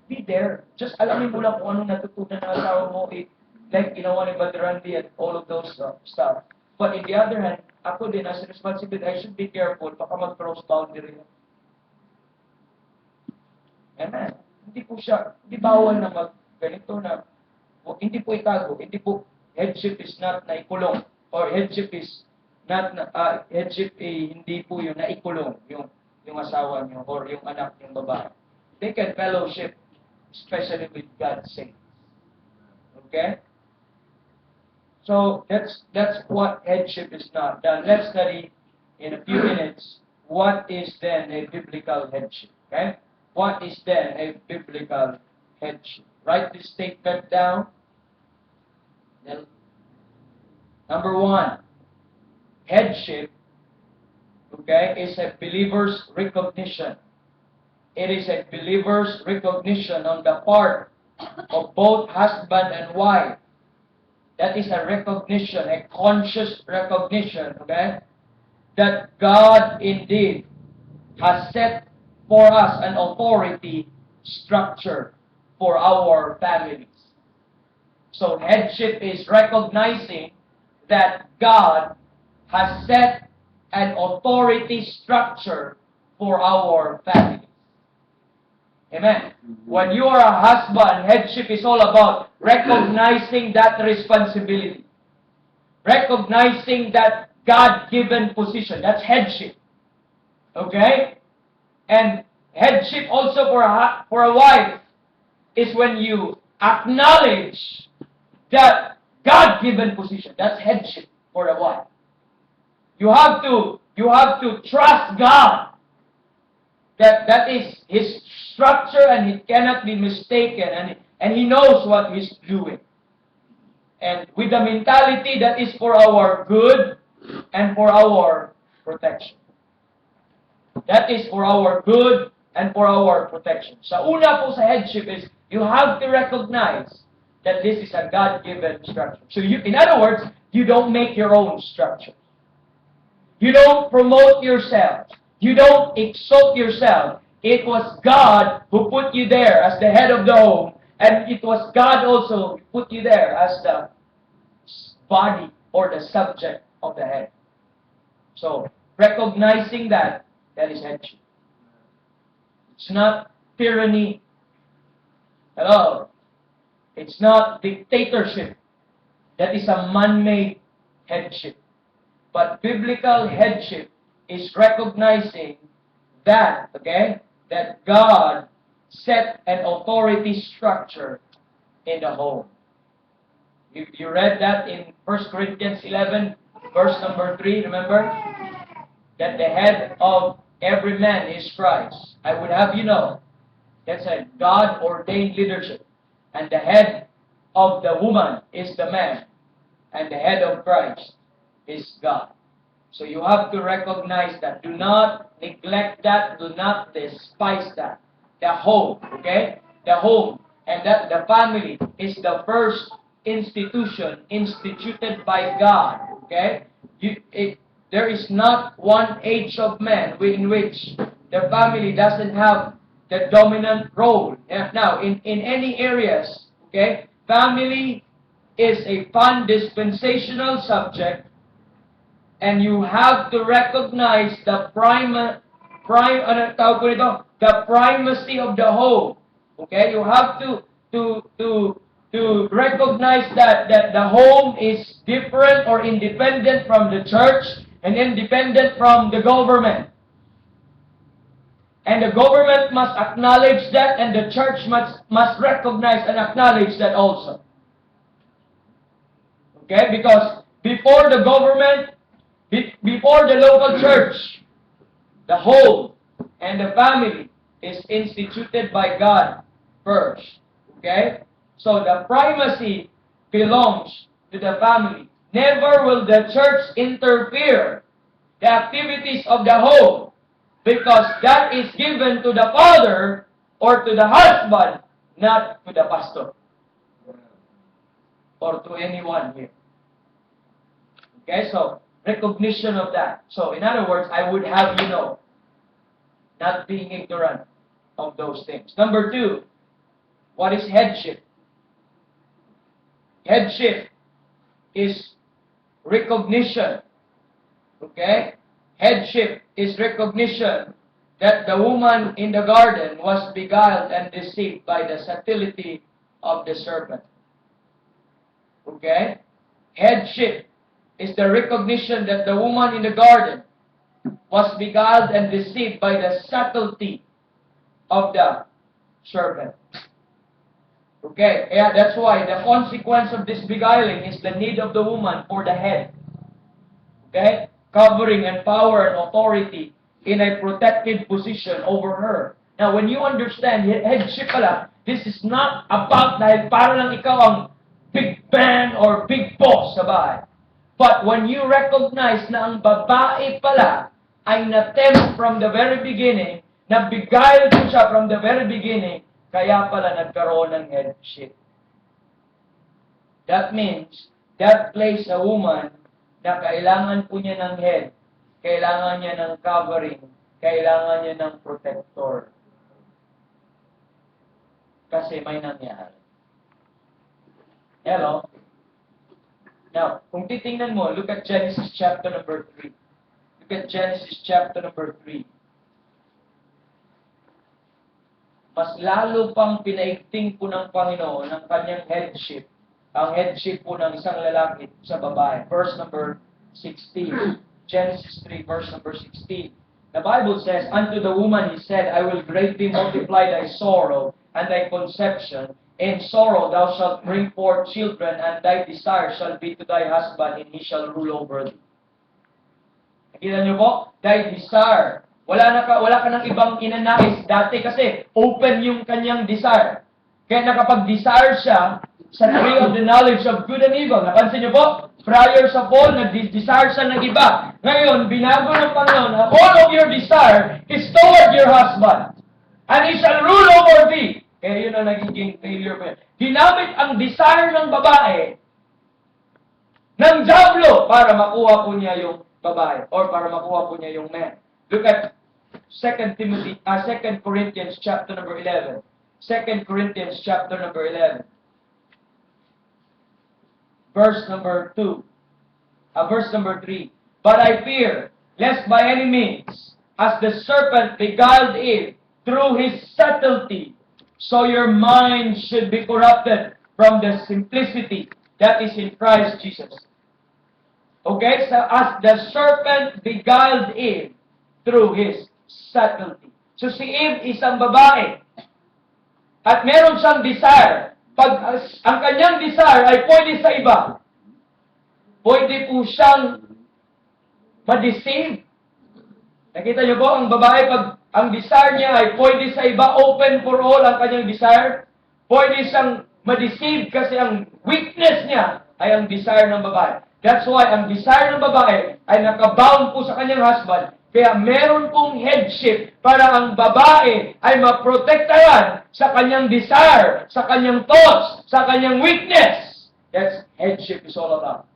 Be there. Just alamin mo lang kung anong natutunan ng asawa mo. Like ginawa ni Brother Randy and all of those stuff. But in the other hand, ako din as a responsibility, I should be careful. Baka mag-cross boundary. Amen. Hindi po siya, hindi bawal na ganito na, hindi po itago, hindi po, headship is not naikulong, or headship is not, headship hindi po yun naikulong, yung asawa niyo, or yung anak ng babae. They can fellowship, especially with God's saints. Okay? So, that's what headship is not. Now, let's study in a few minutes, what is then a biblical headship? Okay? What is then a biblical headship? Write this statement down. Then, number 1, headship, okay, is a believer's recognition. It is a believer's recognition on the part of both husband and wife. That is a recognition, a conscious recognition, okay, that God indeed has set for us an authority structure for our families. So headship is recognizing that God has set an authority structure for our families. Amen. When you are a husband, headship is all about recognizing that responsibility. Recognizing that God-given position. That's headship. Okay? And headship also for a wife is when you acknowledge that God-given position. That's headship for a wife. You have to trust God. That is His structure and it cannot be mistaken and He knows what He's doing. And with the mentality that is for our good and for our protection. That is for our good and for our protection. Sa una po sa headship is, you have to recognize that this is a God-given structure. So in other words, you don't make your own structure. You don't promote yourself. You don't exalt yourself. It was God who put you there as the head of the home, and it was God also who put you there as the body or the subject of the head. So, recognizing that is headship. It's not tyranny at all. It's not dictatorship. That is a man-made headship. But biblical headship is recognizing that, okay, that God set an authority structure in the home. You read that in 1 Corinthians 11, verse number 3, remember? That the head of every man is Christ. I would have you know, that's a God-ordained leadership. And the head of the woman is the man. And the head of Christ is God. So you have to recognize that. Do not neglect that. Do not despise that. The home, okay? The home and that the family is the first institution instituted by God, okay? There is not one age of man in which the family doesn't have the dominant role. Now, in any areas, okay, family is a fun dispensational subject, and you have to recognize the the primacy of the home. Okay, you have to recognize that the home is different or independent from the church and independent from the government. And the government must acknowledge that, and the church must recognize and acknowledge that also. Okay, because before the government, before the local church, the home and the family is instituted by God first. Okay? So the primacy belongs to the family. Never will the church interfere the activities of the home, because that is given to the father or to the husband, not to the pastor or to anyone here. Okay, so recognition of that. So in other words, I would have you know, not being ignorant of those things. Number 2, what is headship? Headship is recognition. Okay? Headship is recognition that the woman in the garden was beguiled and deceived by the subtlety of the serpent. Okay? Headship is the recognition that the woman in the garden was beguiled and deceived by the subtlety of the serpent. Okay, yeah, that's why the consequence of this beguiling is the need of the woman for the head. Okay? Covering and power and authority in a protected position over her. Now, when you understand, headship pala, this is not about dahil para lang ikaw ang big man or big boss sa bahay. But when you recognize na ang babae pala ay na-tempt from the very beginning, na-beguiled siya from the very beginning, kaya pala nagkaroon ng headship. That means, that place a woman na kailangan po niya ng head, kailangan niya ng covering, kailangan niya ng protector. Kasi may nangyari. Hello? Now, kung titingnan mo, look at Genesis chapter number 3. Look at Genesis chapter number 3. Mas lalo pang pinaigting po ng Panginoon ang kanyang headship, ang headship po ng isang lalaki sa babae. Verse number 16. Genesis 3, verse number 16. The Bible says, "Unto the woman he said, I will greatly multiply thy sorrow and thy conception. In sorrow thou shalt bring forth children, and thy desire shall be to thy husband, and he shall rule over thee." Nakita niyo po? Thy desire. Wala ka ng ibang inanais dati kasi open yung kanyang desire. Kaya nakapag-desire siya sa tree of the knowledge of good and evil. Napansin niyo po? Prior sa fall, nag-desire siya ng iba. Ngayon, binago ng Panginoon na all of your desire is toward your husband. And he shall rule over thee. Kaya yun ang nagiging failure pa. Ginamit ang desire ng babae ng diablo para makuha po niya yung babae or para makuha po niya yung man. Look at 2 Corinthians chapter number 11. 2 Corinthians chapter number 11. Verse number 2. Verse number 3. "But I fear, lest by any means, as the serpent beguiled Eve through his subtlety, so your mind should be corrupted from the simplicity that is in Christ Jesus." Okay? So, as the serpent beguiled Eve through his subtlety. So, si Eve isang babae. At meron siyang desire. Pag ang kanyang desire ay pwede sa iba, pwede po siyang ma-deceive. Nakita niyo po, ang babae, pag ang desire niya ay pwede sa iba, open for all ang kanyang desire, pwede siyang ma-deceive kasi ang weakness niya ay ang desire ng babae. That's why ang desire ng babae ay nakabound po sa kanyang husband. Kaya meron pong headship para ang babae ay maprotektahan sa kanyang desire, sa kanyang thoughts, sa kanyang weakness. That's headship is all about.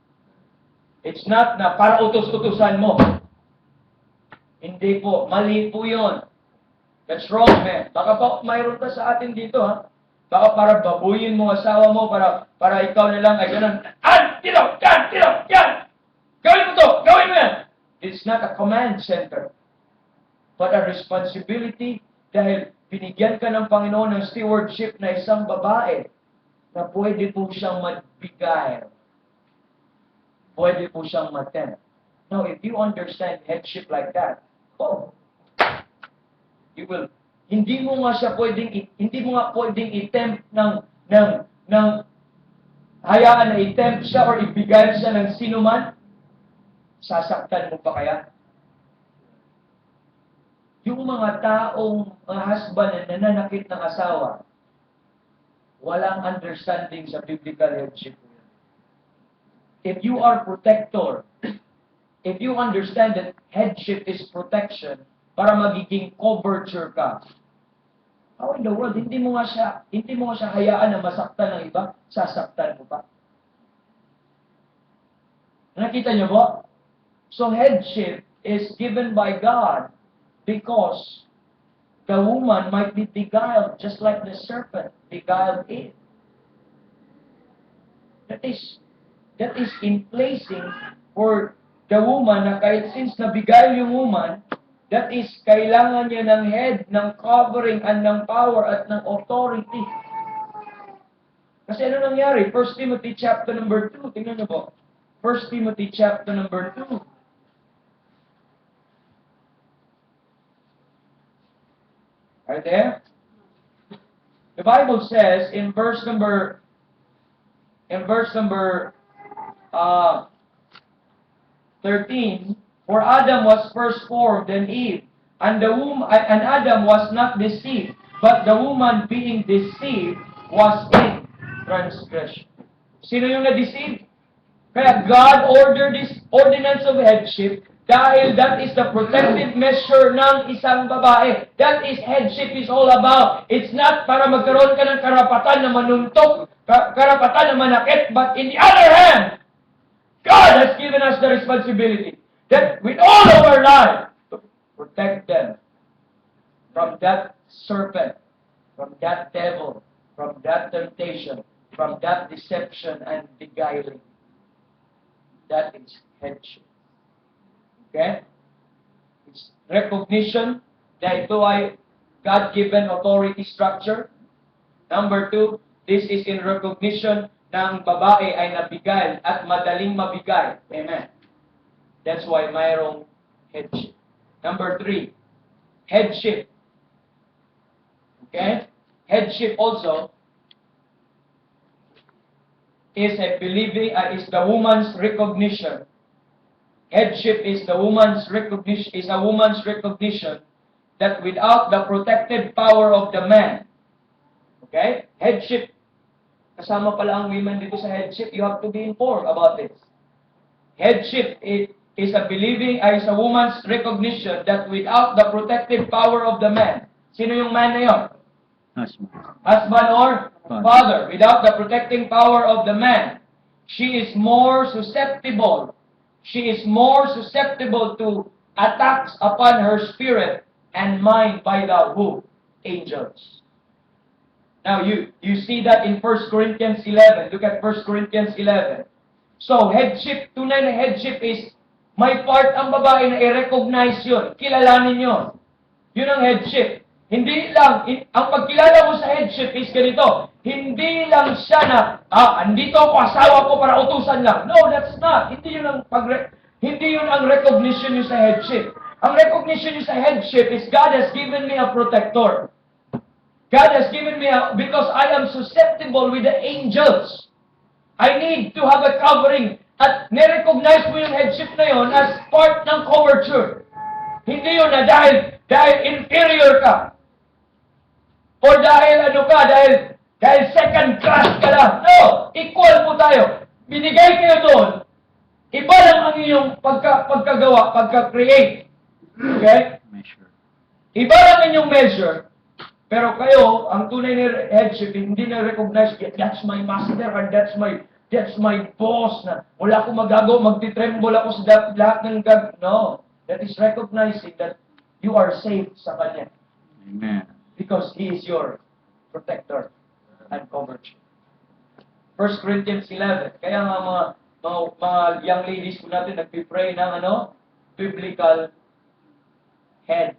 It's not na para utos-utusan mo. Hindi po. Mali po yun. That's wrong, man. Baka pa mayroon ka sa atin dito, ha? Baka para babuyin mo asawa mo, para ikaw na lang ay ganun. Yan! Gawin mo to! Gawin mo yan! It's not a command center, but a responsibility dahil binigyan ka ng Panginoon ng stewardship na isang babae na pwede po siyang magbigay. Pwede po siyang maten. Now, if you understand headship like that, you will, hindi mo nga pwedeng i-tempt ng hayaan na i-tempt siya or ibigay siya ng sino man. Sasaktan mo pa kaya? Yung mga taong husband na nananakit ng asawa, walang understanding sa biblical headship. If you are protector, if you understand that headship is protection, para magiging coverture ka, how in the world, hindi mo nga siya hayaan na masaktan ng iba, sasaktan mo pa. Nakita niyo po? So headship is given by God because the woman might be beguiled just like the serpent beguiled Eve. That is in placing for the woman na kahit since nabigail yung woman, that is kailangan niya ng head, ng covering, and ng power at ng authority. Kasi ano nangyari? 1 Timothy chapter number 2, tingnan niyo po. 1 Timothy chapter number 2. Right there? The Bible says in verse number 13, for Adam was first formed, then Eve, and Adam was not deceived, but the woman being deceived was in transgression. Sino yung na-deceive? Kaya God ordered this ordinance of headship dahil that is the protective measure ng isang babae. That is headship is all about. It's not para magkaroon ka ng karapatan na manuntok, karapatan na manakit, but in the other hand, God has given us the responsibility that with all of our life, to protect them from that serpent, from that devil, from that temptation, from that deception and beguiling. That is headship. Okay? It's recognition na ito ay God-given authority structure. Number 2, this is in recognition na ang babae ay nabigay at madaling mabigay. Amen. That's why mayroong headship. Number 3, headship. Okay? Headship also is the woman's recognition. Headship is a woman's recognition that without the protective power of the man, okay? Headship, kasama pala ang women dito sa headship, you have to be informed about this. Headship is a woman's recognition that without the protective power of the man, sino yung man na yun? Husband or father. Without the protecting power of the man, she is more susceptible. She is more susceptible to attacks upon her spirit and mind by the who? Angels. Now, you see that in 1 Corinthians 11. Look at 1 Corinthians 11. So, headship, tunay na headship is, may part ang babae na i-recognize yun. Kilalanin yun. Yun ang headship. Hindi lang, ang pagkilala mo sa headship is ganito. Hindi lang siya na, andito ako, asawa ko para utusan lang. No, that's not. Hindi yun ang recognition nyo sa headship. Ang recognition nyo sa headship is God has given me a protector. God has given me because I am susceptible with the angels. I need to have a covering. At nirecognize mo yung headship na yun as part ng coverture. Hindi yun na dahil inferior ka. Or dahil second class ka lang. No! Equal po tayo. Binigay kayo doon. Iba lang ang inyong pagkagawa, pagka-create. Okay? Measure. Iba lang ang inyong measure. Pero kayo, ang tunay na headship, hindi na-recognize, that's my master and that's my boss na wala akong magagawa, magtitremble ako sa lahat ng No. That is recognizing that you are safe sa Kanya. Amen. Because He is your protector and coverage. 1 Corinthians 11. Kaya nga mga young ladies po natin nagpipray ng biblical head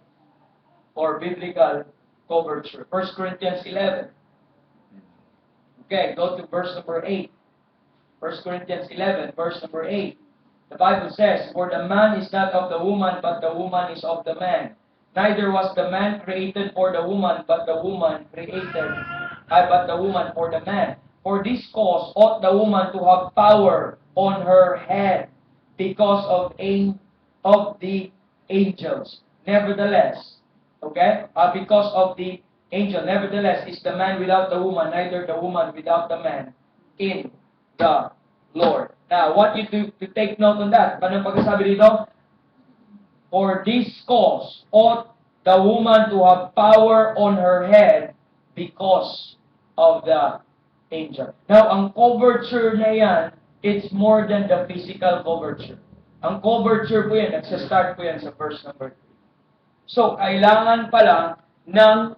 or biblical coverture. 1 Corinthians 11. Okay, go to verse number 8. 1 Corinthians 11, verse number 8. The Bible says, "For the man is not of the woman, but the woman is of the man. Neither was the man created for the woman, but the woman for the man. For this cause ought the woman to have power on her head, because of the angels. Nevertheless, because of the angel. Nevertheless, is the man without the woman, neither the woman without the man in the Lord." Now, what you to take note on that? Paano pagkasabi dito? For this cause ought the woman to have power on her head because of the angel. Now, ang coverture na yan, it's more than the physical coverture. Ang coverture po yan, nagsa-start po yan sa verse number 3. So, kailangan pala ng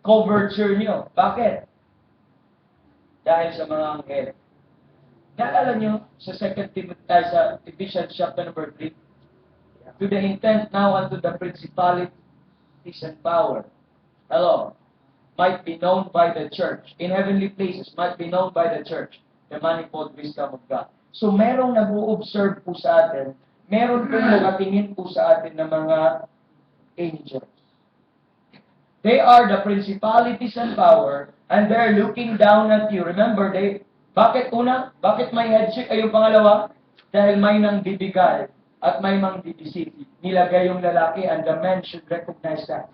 coverture niyo. Bakit? Dahil sa mga anghel. Naalala niyo sa sa Ephesians chapter number 3, to the intent now unto the principalities and power, might be known by the church, in heavenly places, might be known by the church, the manifold wisdom of God. So, merong nag-o-observe po sa atin, meron po nakatingin po sa atin ng mga angels. They are the principalities and power, and they're looking down at you. Remember, bakit may headship ay yung pangalawa? Dahil may nang bibigay at may mang didisip. Nilagay yung lalaki, and the man should recognize that.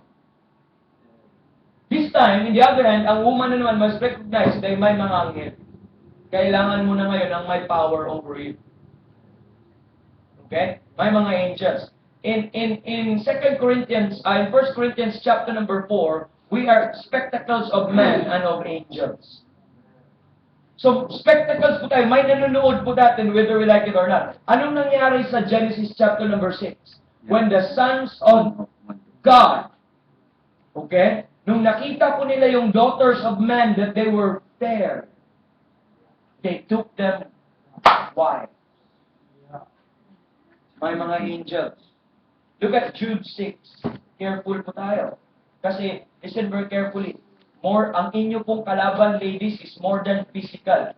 This time, in the other hand, ang woman na naman must recognize dahil may mga anghel. Kailangan mo na ngayon ang may power over you. Okay? May mga angels. In 1 Corinthians chapter number 4, we are spectacles of men and of angels. So, spectacles po tayo. May nanonood po natin whether we like it or not. Anong nangyari sa Genesis chapter number 6? When the sons of God, nung nakita po nila yung daughters of men that they were fair, they took them wives. May mga angels. Look at Jude 6. Careful po tayo. Kasi, listen very carefully. Ang inyo pong kalaban, ladies, is more than physical.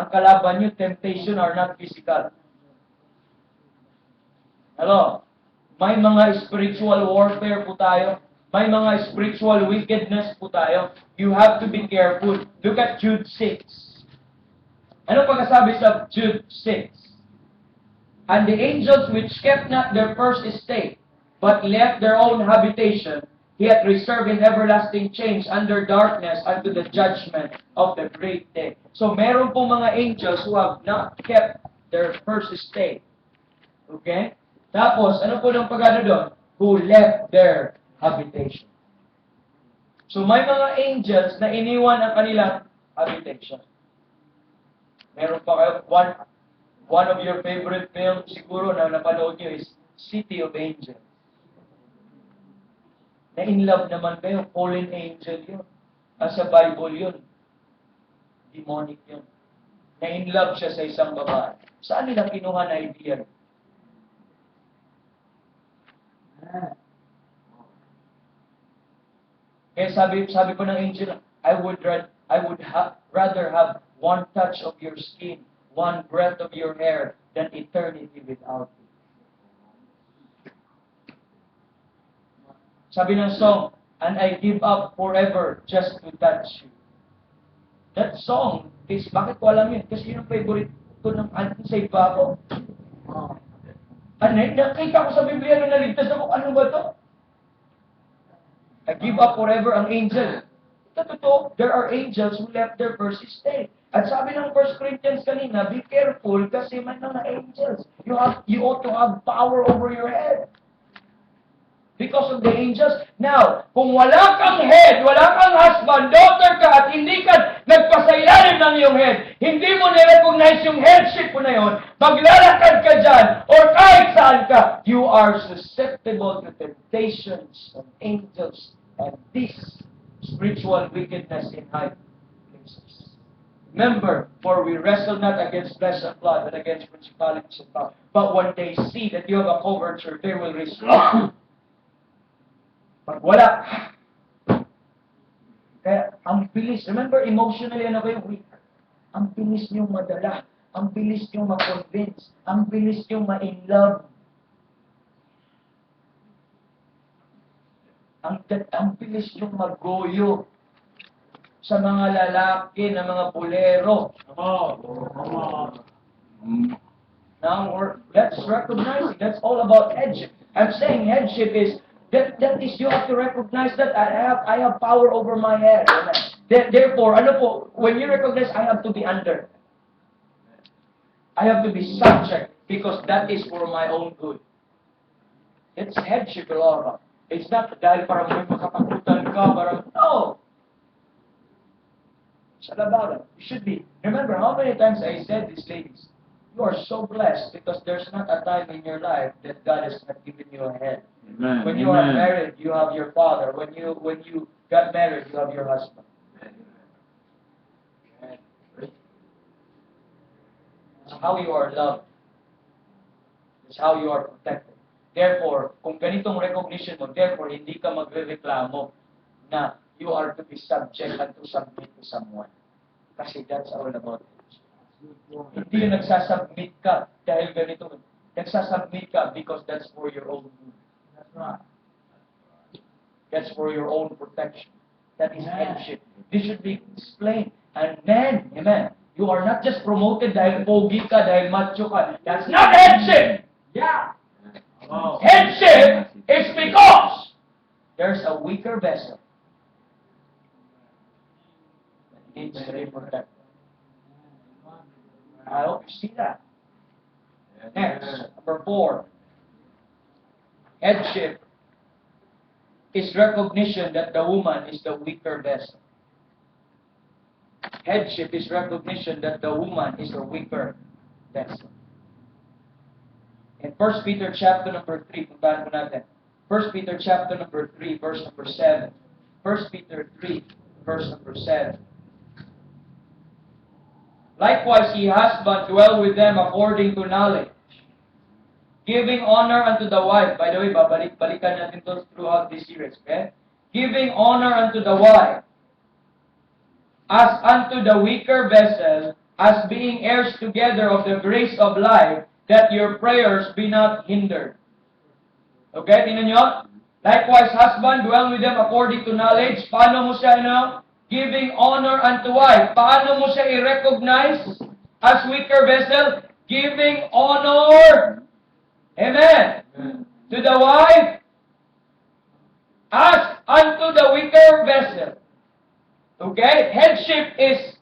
Ang kalaban nyo, temptation are not physical. May mga spiritual warfare po tayo. May mga spiritual wickedness po tayo. You have to be careful. Look at Jude 6. Ano pagkasabi sa Jude 6? "And the angels which kept not their first estate, but left their own habitation, He hath reserved in everlasting chains under darkness unto the judgment of the great day." So, meron po mga angels who have not kept their first estate. Okay? Tapos, ano po ng pag-ano doon? Who left their habitation. So, may mga angels na iniwan ang kanilang habitation. Meron pa kayo, one of your favorite films siguro na napanood nyo is City of Angels. Na-in love naman kayo, fallen angel yun. Sa Bible yun. Demonic yun. Na-in love siya sa isang babae. Saan nila kinuha na idea? Kaya sabi ko ng angel, I would rather have one touch of your skin, one breath of your hair, than eternity without you. Sabi ng song, "And I give up forever just to touch you." That song is, bakit ko alam yun? Kasi yun ang favorite ko ng unsaved pa ako. Nakita ko sa Biblia na naligtas ako, ano ba to? I give up forever ang angel. Totoo, there are angels who left their first estate. At sabi ng 1 Corinthians kanina, be careful kasi may mga angels. You ought to have power over your head. because of the angels. Now, kung wala kang head, wala kang husband, daughter ka, at hindi ka nagpasailalim ng iyong head, hindi mo na-recognize yung headship mo na yun, maglalakad ka dyan, or kahit saan ka, you are susceptible to temptations of angels and this spiritual wickedness in high places. Remember, for we wrestle not against flesh and blood, but against principalities and powers. But when they see that you have a coverture, they will respond. Pag wala, kaya ang bilis, remember emotionally ano kayo, weak. Ang bilis niyong madala, ang bilis niyong ma-convince, ang bilis niyong ma-in-love. Ang bilis niyong mag-goyo sa mga lalaki na mga bolero. Now, let's recognize it. That's all about headship. I'm saying headship is that is you have to recognize that I have power over my head. Therefore, ano po, when you recognize I have to be under. I have to be subject because that is for my own good. It's headship all about. It's not dahil parang may makatakutan ka, parang no. It's all about it. You should be. Remember how many times I said this, ladies, you are so blessed because there's not a time in your life that God has not given you a head. Amen. When you are married, you have your father. When you got married, you have your husband. It's how you are loved. It's how you are protected. Therefore, kung ganitong recognition mo, therefore, hindi ka magre-reklamo na you are to be subject and to submit to someone. Kasi that's all about it. Hindi yung nagsasubmit ka dahil ganito. Nagsasubmit ka because that's for your own good. That's right. That's for your own protection. That is headship. This should be explained. And men, amen, you are not just promoted dahil pogi ka, dahil macho ka. That's not headship! Yeah! Oh. Headship is because there's a weaker vessel that needs to be protected. I hope you see that. Next, number 4. Headship is recognition that the woman is the weaker vessel. Headship is recognition that the woman is the weaker vessel. In 1 Peter chapter number 3, puntahan po natin. 1 Peter chapter number 3, verse number 7. 1 Peter 3, verse number 7. Likewise, ye husband, dwell with them according to knowledge, giving honor unto the wife. By the way, balikan natin to throughout this series, okay? Giving honor unto the wife, as unto the weaker vessel, as being heirs together of the grace of life, that your prayers be not hindered. Okay, tingnan nyo? Likewise, husband, dwell with them according to knowledge. Paano mo siya, giving honor unto wife. Paano mo siya i-recognize as weaker vessel? Giving honor, amen, to the wife as unto the weaker vessel. Okay? Headship is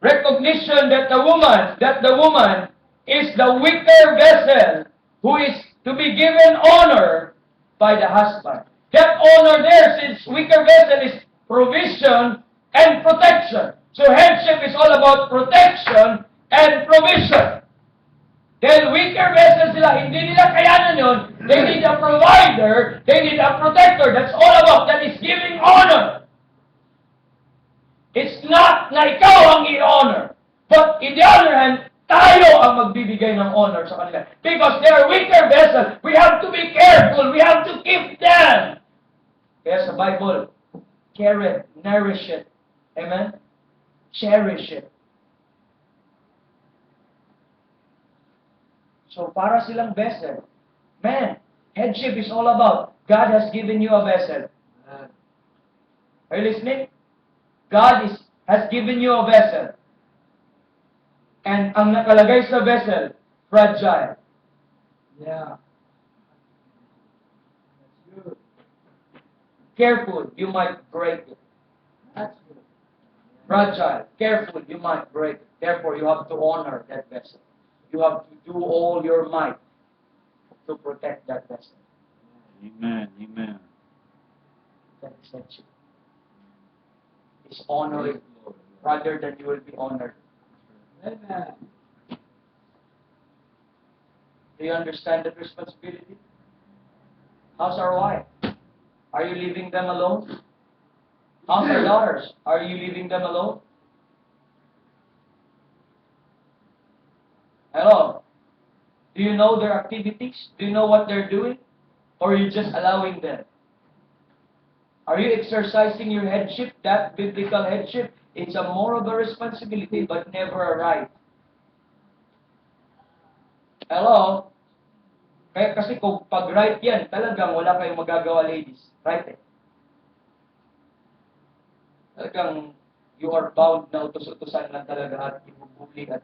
recognition that the woman is the weaker vessel who is to be given honor by the husband. That honor there, since weaker vessel is provision and protection. So headship is all about protection and provision. Dahil weaker vessel sila, hindi nila kayanan yun. They need a provider, they need a protector. That's all about. That is giving honor. It's not na ikaw ang i-honor. But in the other hand, tayo ang magbibigay ng honor sa kanila. Because they are weaker vessels. We have to be careful. We have to keep them. Kaya sa Bible, care it, nourish it. Amen? Cherish it. So, para silang vessel. Man, headship is all about, God has given you a vessel. Are you listening? God has given you a vessel. And ang nakalagay sa vessel, fragile. Yeah. That's good. Careful, you might break it. That's good. Fragile. Careful, you might break it. Therefore, you have to honor that vessel. You have to do all your might to protect that vessel. Amen. Amen. That is headship. Is honoring rather than you will be honored. Amen. Do you understand that responsibility? How's our wife? Are you leaving them alone? How's our daughters? Are you leaving them alone? Hello? Do you know their activities? Do you know what they're doing? Or are you just allowing them? Are you exercising your headship, that biblical headship? It's a more of a responsibility but never a right. Hello? Kaya kasi kung pag right yan, talagang wala kayong magagawa, ladies. Right eh? Talagang you are bound na utos-utosan lang talaga at ibubuli at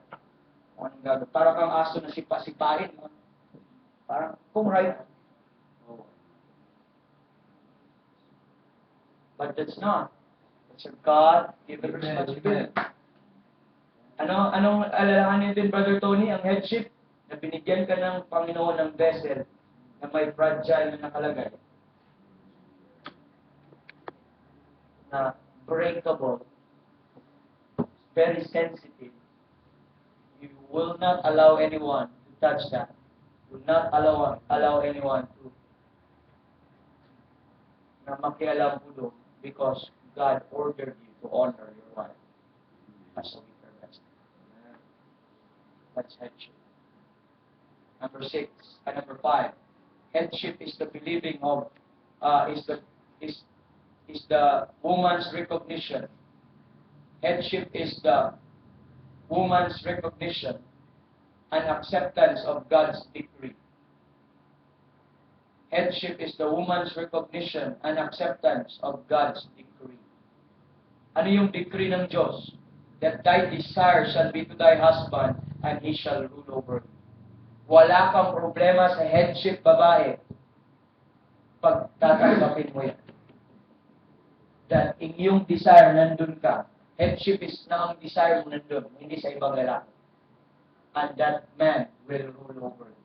kung anong gagawin. Parang kang aso na sipa-sipahin. No? Parang kung right. But that's not. It's a God-given responsibility. Anong alalahanin din, Brother Tony? Ang headship na binigyan ka ng Panginoon ng vessel na may fragile na nakalagay. Na breakable, very sensitive. You will not allow anyone to touch that. You will not allow anyone to na makialam po doon because God ordered you to honor your wife as a weaker vessel. That's headship. Number 5. Headship is the believing of is the woman's recognition. Headship is the woman's recognition and acceptance of God's decree. Headship is the woman's recognition and acceptance of God's decree. Ano yung decree ng Diyos? That thy desire shall be to thy husband, and he shall rule over you. Wala kang problema sa headship, babae, pag tatanggapin mo yan. That in iyong desire, nandun ka. Headship is na ang desire mo nandun, hindi sa ibang lalaki. And that man will rule over you.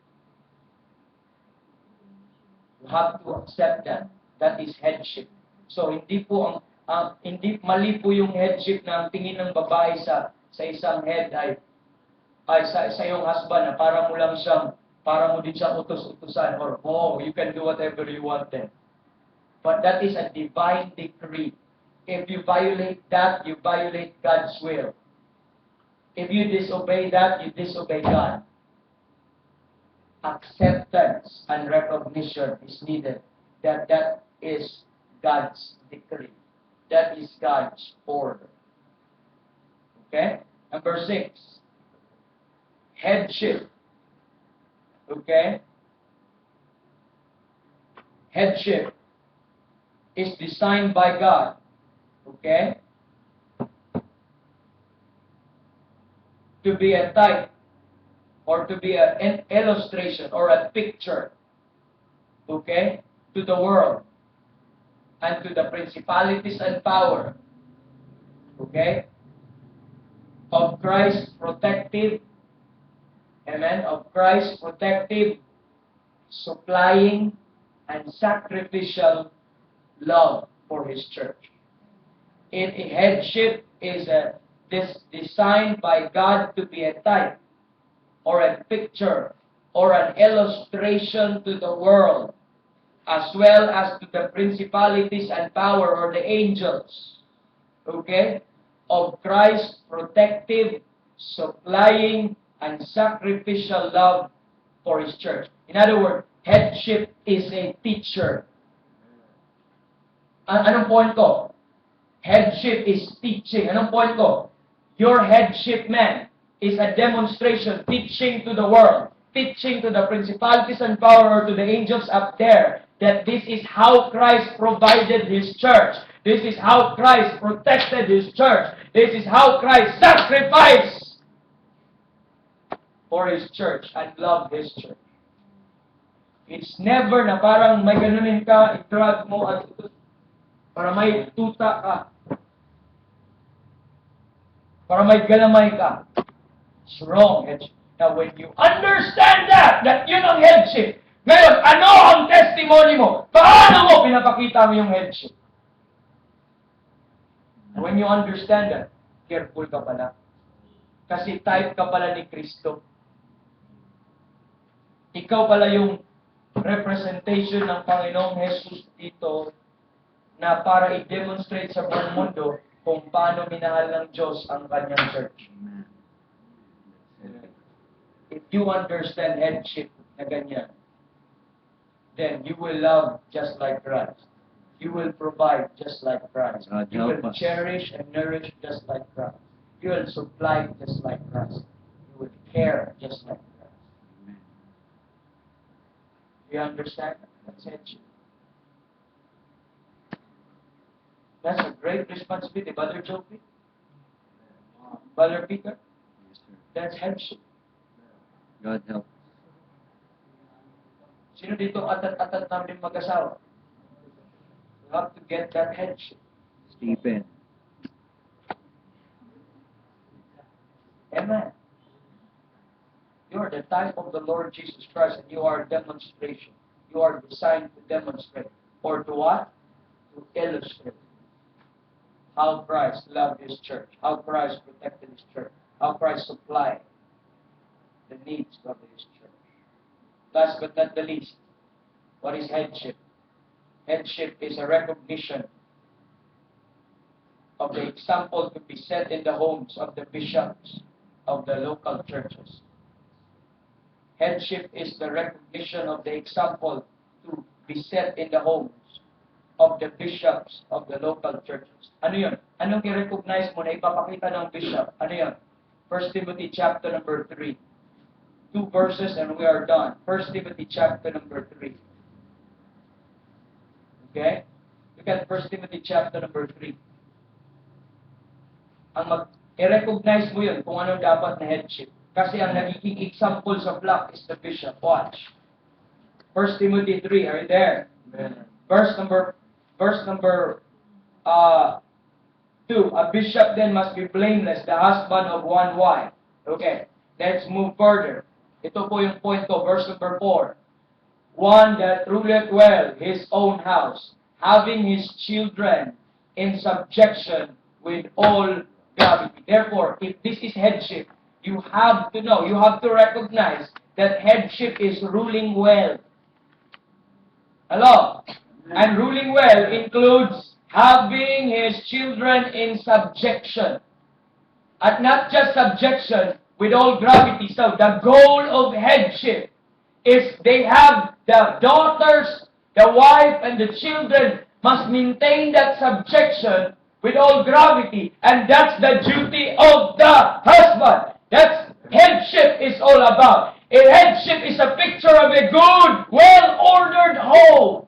You have to accept that. That is headship. So, hindi mali po yung headship na ang tingin ng babae sa isang head ay sa iyong husband na para mo din siyang utos-utusan or, you can do whatever you want then. But that is a divine decree. If you violate that, you violate God's will. If you disobey that, you disobey God. Acceptance and recognition is needed that is God's decree. That is God's order. Okay? Number 6. Headship. Okay? Headship is designed by God. Okay? To be a type or to be an illustration or a picture, okay, to the world and to the principalities and power, okay, of Christ's protective, amen, of Christ's protective, supplying, and sacrificial love for His church. Headship is designed by God to be a type or a picture or an illustration to the world as well as to the principalities and power or the angels, okay, of Christ's protective, supplying, and sacrificial love for His church. In other words, headship is a teacher. Anong point ko? Headship is teaching. Anong point ko? Your headship, man, is a demonstration, teaching to the world, teaching to the principalities and power, to the angels up there, that this is how Christ provided His church. This is how Christ protected His church. This is how Christ sacrificed for His church and loved His church. It's never na parang may ganunin ka, i-drag mo at para may tuta ka. Para may galamay ka. It's wrong. Now, when you understand that yun ang headship. Ngayon, ano ang testimony mo? makita mo yung headship. When you understand that, careful ka pala. Kasi type ka pala ni Kristo. Ikaw pala yung representation ng Panginoong Jesus dito na para i-demonstrate sa buong mundo kung paano minahal ng Diyos ang kanyang church. If you understand headship na ganyan, then you will love just like Christ. You will provide just like Christ. God You will help us. cherish and nourish just like Christ. You will supply just like Christ. You will care just like Christ. Do you understand? That's headship. That's a great responsibility. Brother Joby? Brother Peter? Yes, sir. That's headship. God help. Sino dito atat-atat namin mag-asawa? You have to get that headship. Stephen. Amen. You are the type of the Lord Jesus Christ and you are a demonstration. You are designed to demonstrate. Or to what? To illustrate how Christ loved His church, how Christ protected His church, how Christ supplied the needs of His church. Last but not the least, what is headship? Headship is a recognition of the example to be set in the homes of the bishops of the local churches. Headship is the recognition of the example to be set in the homes of the bishops of the local churches. Ano yun? Anong i-recognize mo na ipapakita ng bishop? Ano yun? 1 Timothy chapter number 3. 2 verses and we are done. 1 Timothy chapter number 3. Okay? Look at 1 Timothy chapter number 3. I-recognize mo yun kung anong dapat na headship. Kasi ang nagiging example sa flock is the bishop. Watch. 1 Timothy 3. Are you there? Amen. Verse number 2. A bishop then must be blameless, the husband of one wife. Okay. Let's move further. Ito po yung point ko. Verse number 4. One that ruleth well his own house, having his children in subjection with all gravity. Therefore, if this is headship, you have to know, you have to recognize that headship is ruling well. Hello? And ruling well includes having his children in subjection. At not just subjection, with all gravity. So the goal of headship is they have the daughters, the wife, and the children must maintain that subjection with all gravity. And that's the duty of the husband. That's headship is all about. A headship is a picture of a good, well-ordered home.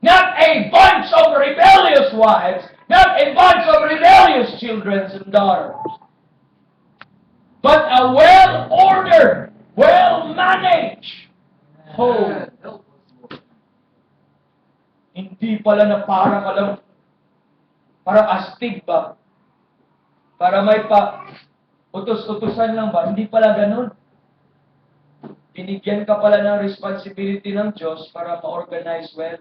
Not a bunch of rebellious wives, not a bunch of rebellious children and daughters. But a well-ordered, well-managed home. Hindi pala na parang astig ba? Para may utos-utusan lang ba? Hindi pala ganun. Binigyan ka pala ng responsibility ng Diyos para ma-organize well.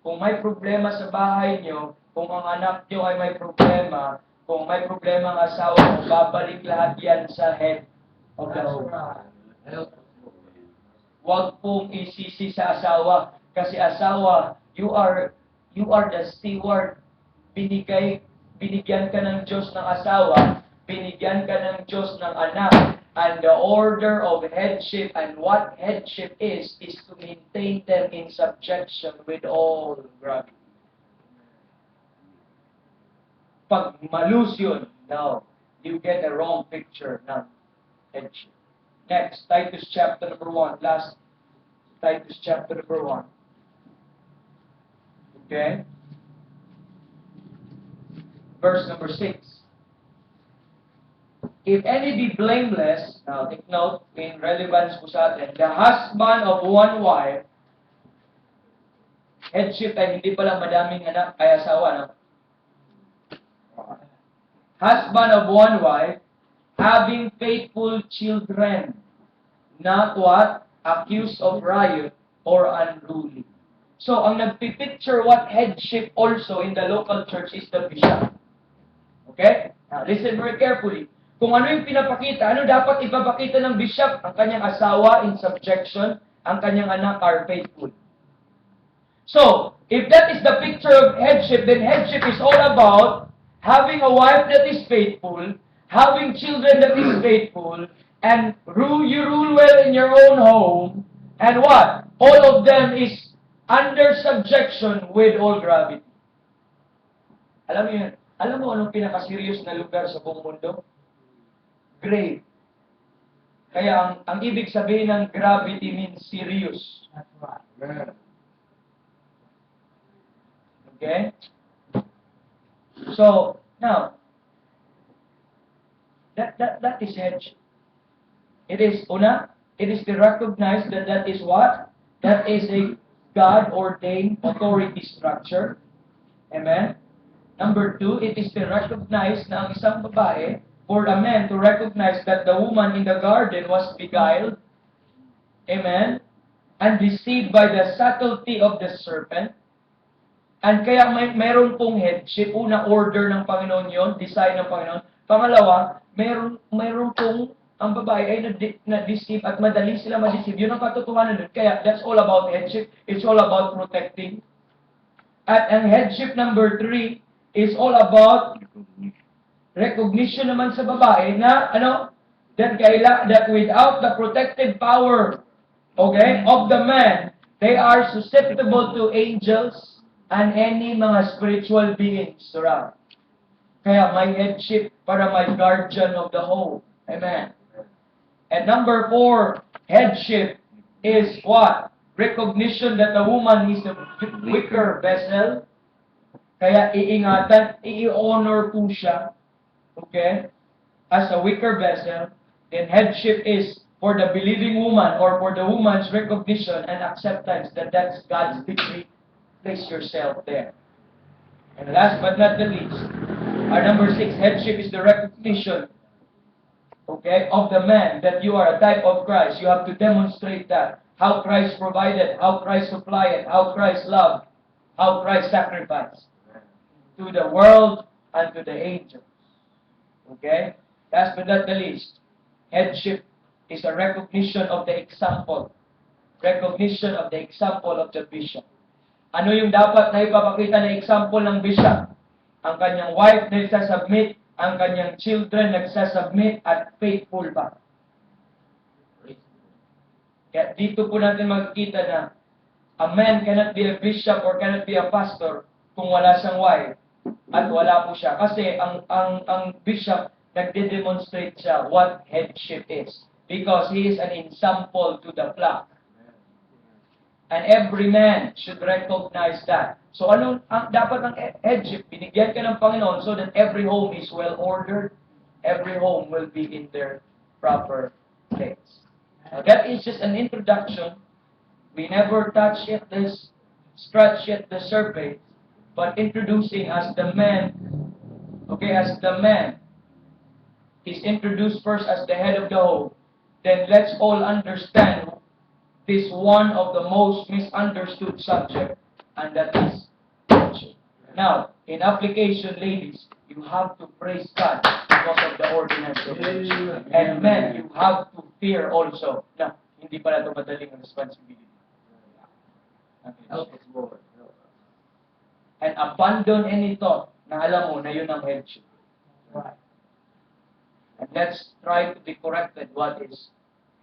Kung may problema sa bahay nyo, kung ang anak nyo ay may problema, kung may problema ang asawa mo, babalik lahat yan sa head of the home. Huwag pong isisi sa asawa. Kasi asawa, you are the steward. Binigyan ka ng Diyos ng asawa, binigyan ka ng Diyos ng anak. And the order of headship and what headship is to maintain them in subjection with all gravity. Pag malus yun, now, you get a wrong picture ng headship. Next, Titus chapter number 1. Last, Titus chapter number 1. Okay? Verse number 6. If any be blameless, now take note, in relevance po sa atin, the husband of one wife, headship ay hindi pala madaming anak kay asawa, no? Husband of one wife, having faithful children, not what? Accused of riot or unruly. So, ang nagpipicture what headship also in the local church is the bishop. Okay? Now, listen very carefully. Kung ano yung pinapakita, ano dapat ipapakita ng bishop? Ang kanyang asawa in subjection, ang kanyang anak are faithful. So, if that is the picture of headship, then headship is all about having a wife that is faithful, having children that is faithful, and you rule well in your own home, and what? All of them is under subjection with all gravity. Alam mo yun? Alam mo anong pinaka-serious na lugar sa buong mundo? Grave. Kaya ang ibig sabihin ng gravity means serious. That's right. Okay? So, now, that is headship. It is, it is to recognize that that is what? That is a God-ordained authority structure. Amen? Number 2, it is to recognize na ang isang babae, for a man to recognize that the woman in the garden was beguiled, amen, and deceived by the subtlety of the serpent. And kaya meron pong headship, una order ng Panginoon yon, design ng Panginoon. Pangalawa, meron pong ang babae ay na-deceive at madali sila ma-deceive. Yun ang katotohanan nun. Kaya that's all about headship. It's all about protecting. At ang headship number 3 is all about recognition naman sa babae na that without the protective power, okay, of the man, they are susceptible to angels and any mga spiritual beings around. Kaya may headship para may guardian of the home. Amen. And number 4, headship is what? Recognition that the woman is the weaker vessel. Kaya iingatan, i-honor po siya. Okay? As a weaker vessel, then headship is for the believing woman or for the woman's recognition and acceptance that that's God's decree. Place yourself there. And last but not the least, our number 6, headship is the recognition, okay, of the man that you are a type of Christ. You have to demonstrate that. How Christ provided, how Christ supplied, how Christ loved, how Christ sacrificed to the world and to the angels. Okay? Last but not the least, headship is a recognition of the example. Recognition of the example of the bishop. Ano yung dapat na ipapakita na example ng bishop? Ang kanyang wife nagsasubmit, ang kanyang children nagsasubmit at faithful pa. Kaya dito po natin makikita na a man cannot be a bishop or cannot be a pastor kung wala siyang wife at wala po siya. Kasi ang bishop nagde-demonstrate siya what headship is. Because he is an example to the flock. And every man should recognize that. So ang dapat ng headship? Binigyan ka ng Panginoon so that every home is well ordered. Every home will be in their proper place. Now, that is just an introduction. We never touch yet this, scratch yet the surface, but introducing as the man, okay, as the man is introduced first as the head of the home, then let's all understand this one of the most misunderstood subject, and that is headship. Now, in application, ladies, you have to praise God because of the ordinance of headship. And men, you have to fear also. Now, hindi pala ito madaling responsibility. Help us, Lord. And abandon any thought na alam mo na yun ang headship. Right. And let's try to be corrected what is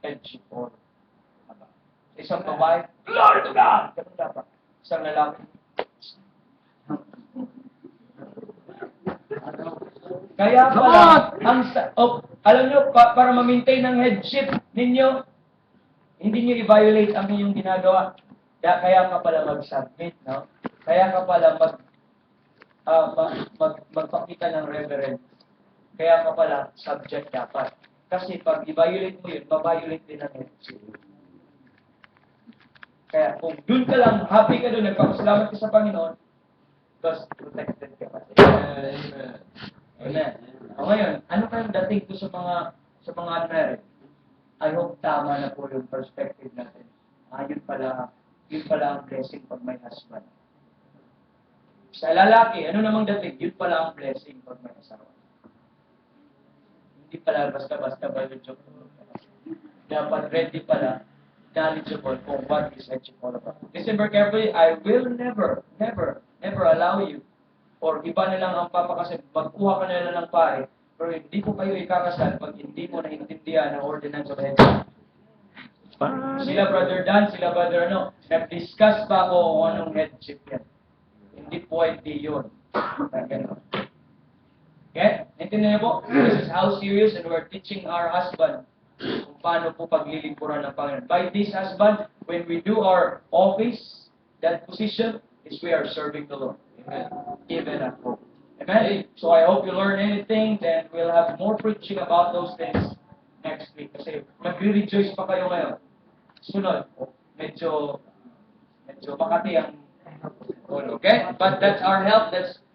headship or about. Isang babae, glory to God! Ganun dapat. Isang lalaki. Kaya pala, alam nyo, para ma-maintain ang headship ninyo, hindi nyo i-violate ang inyong ginagawa. Kaya ka pala mag-submit, no? Kaya ka pala magpakita ng reverence. Kaya ka pala subject dapat. Kasi pag i-violate mo yun, ma-violate din ang headship. Kaya kung dun ka lang, happy ka dun, nagpapasalamat ka sa Panginoon, because protected ka pa. Amen. Amen. O ngayon, ano kayong dating ko sa mga unmarried? I hope tama na po yung perspective natin. Yun pala, Yun pala ang blessing pag may husband. Sa lalaki, ano namang dating? Yun pala ang blessing pag may asawa. Hindi pala basta-basta ba yung joke? Dapat ready pala, knowledgeable kung what is ethic all about. Listen very carefully, I will never allow you, or iba na lang ang papakasal, magkuha ka na lang ng pare, pero hindi ko kayo ikakasal pag hindi mo naintindihan ang ordinance of heaven. Sila Brother Dan, sila Brother nag-discuss pa ako kung anong headship yan. Hindi pwede yun. Ganun. Okay? Naintindihan niyo po? This is how serious, and we're teaching our husband kung paano po paglilingkuran ng Panginoon. By this husband, when we do our office, that position is we are serving the Lord. Amen. Even at home. Amen? So I hope you learn anything, then we'll have more preaching about those things next week. Kasi magre-rejoice pa kayo ngayon. Sunod, medyo makati ang ulo. Okay? But that's our help. That's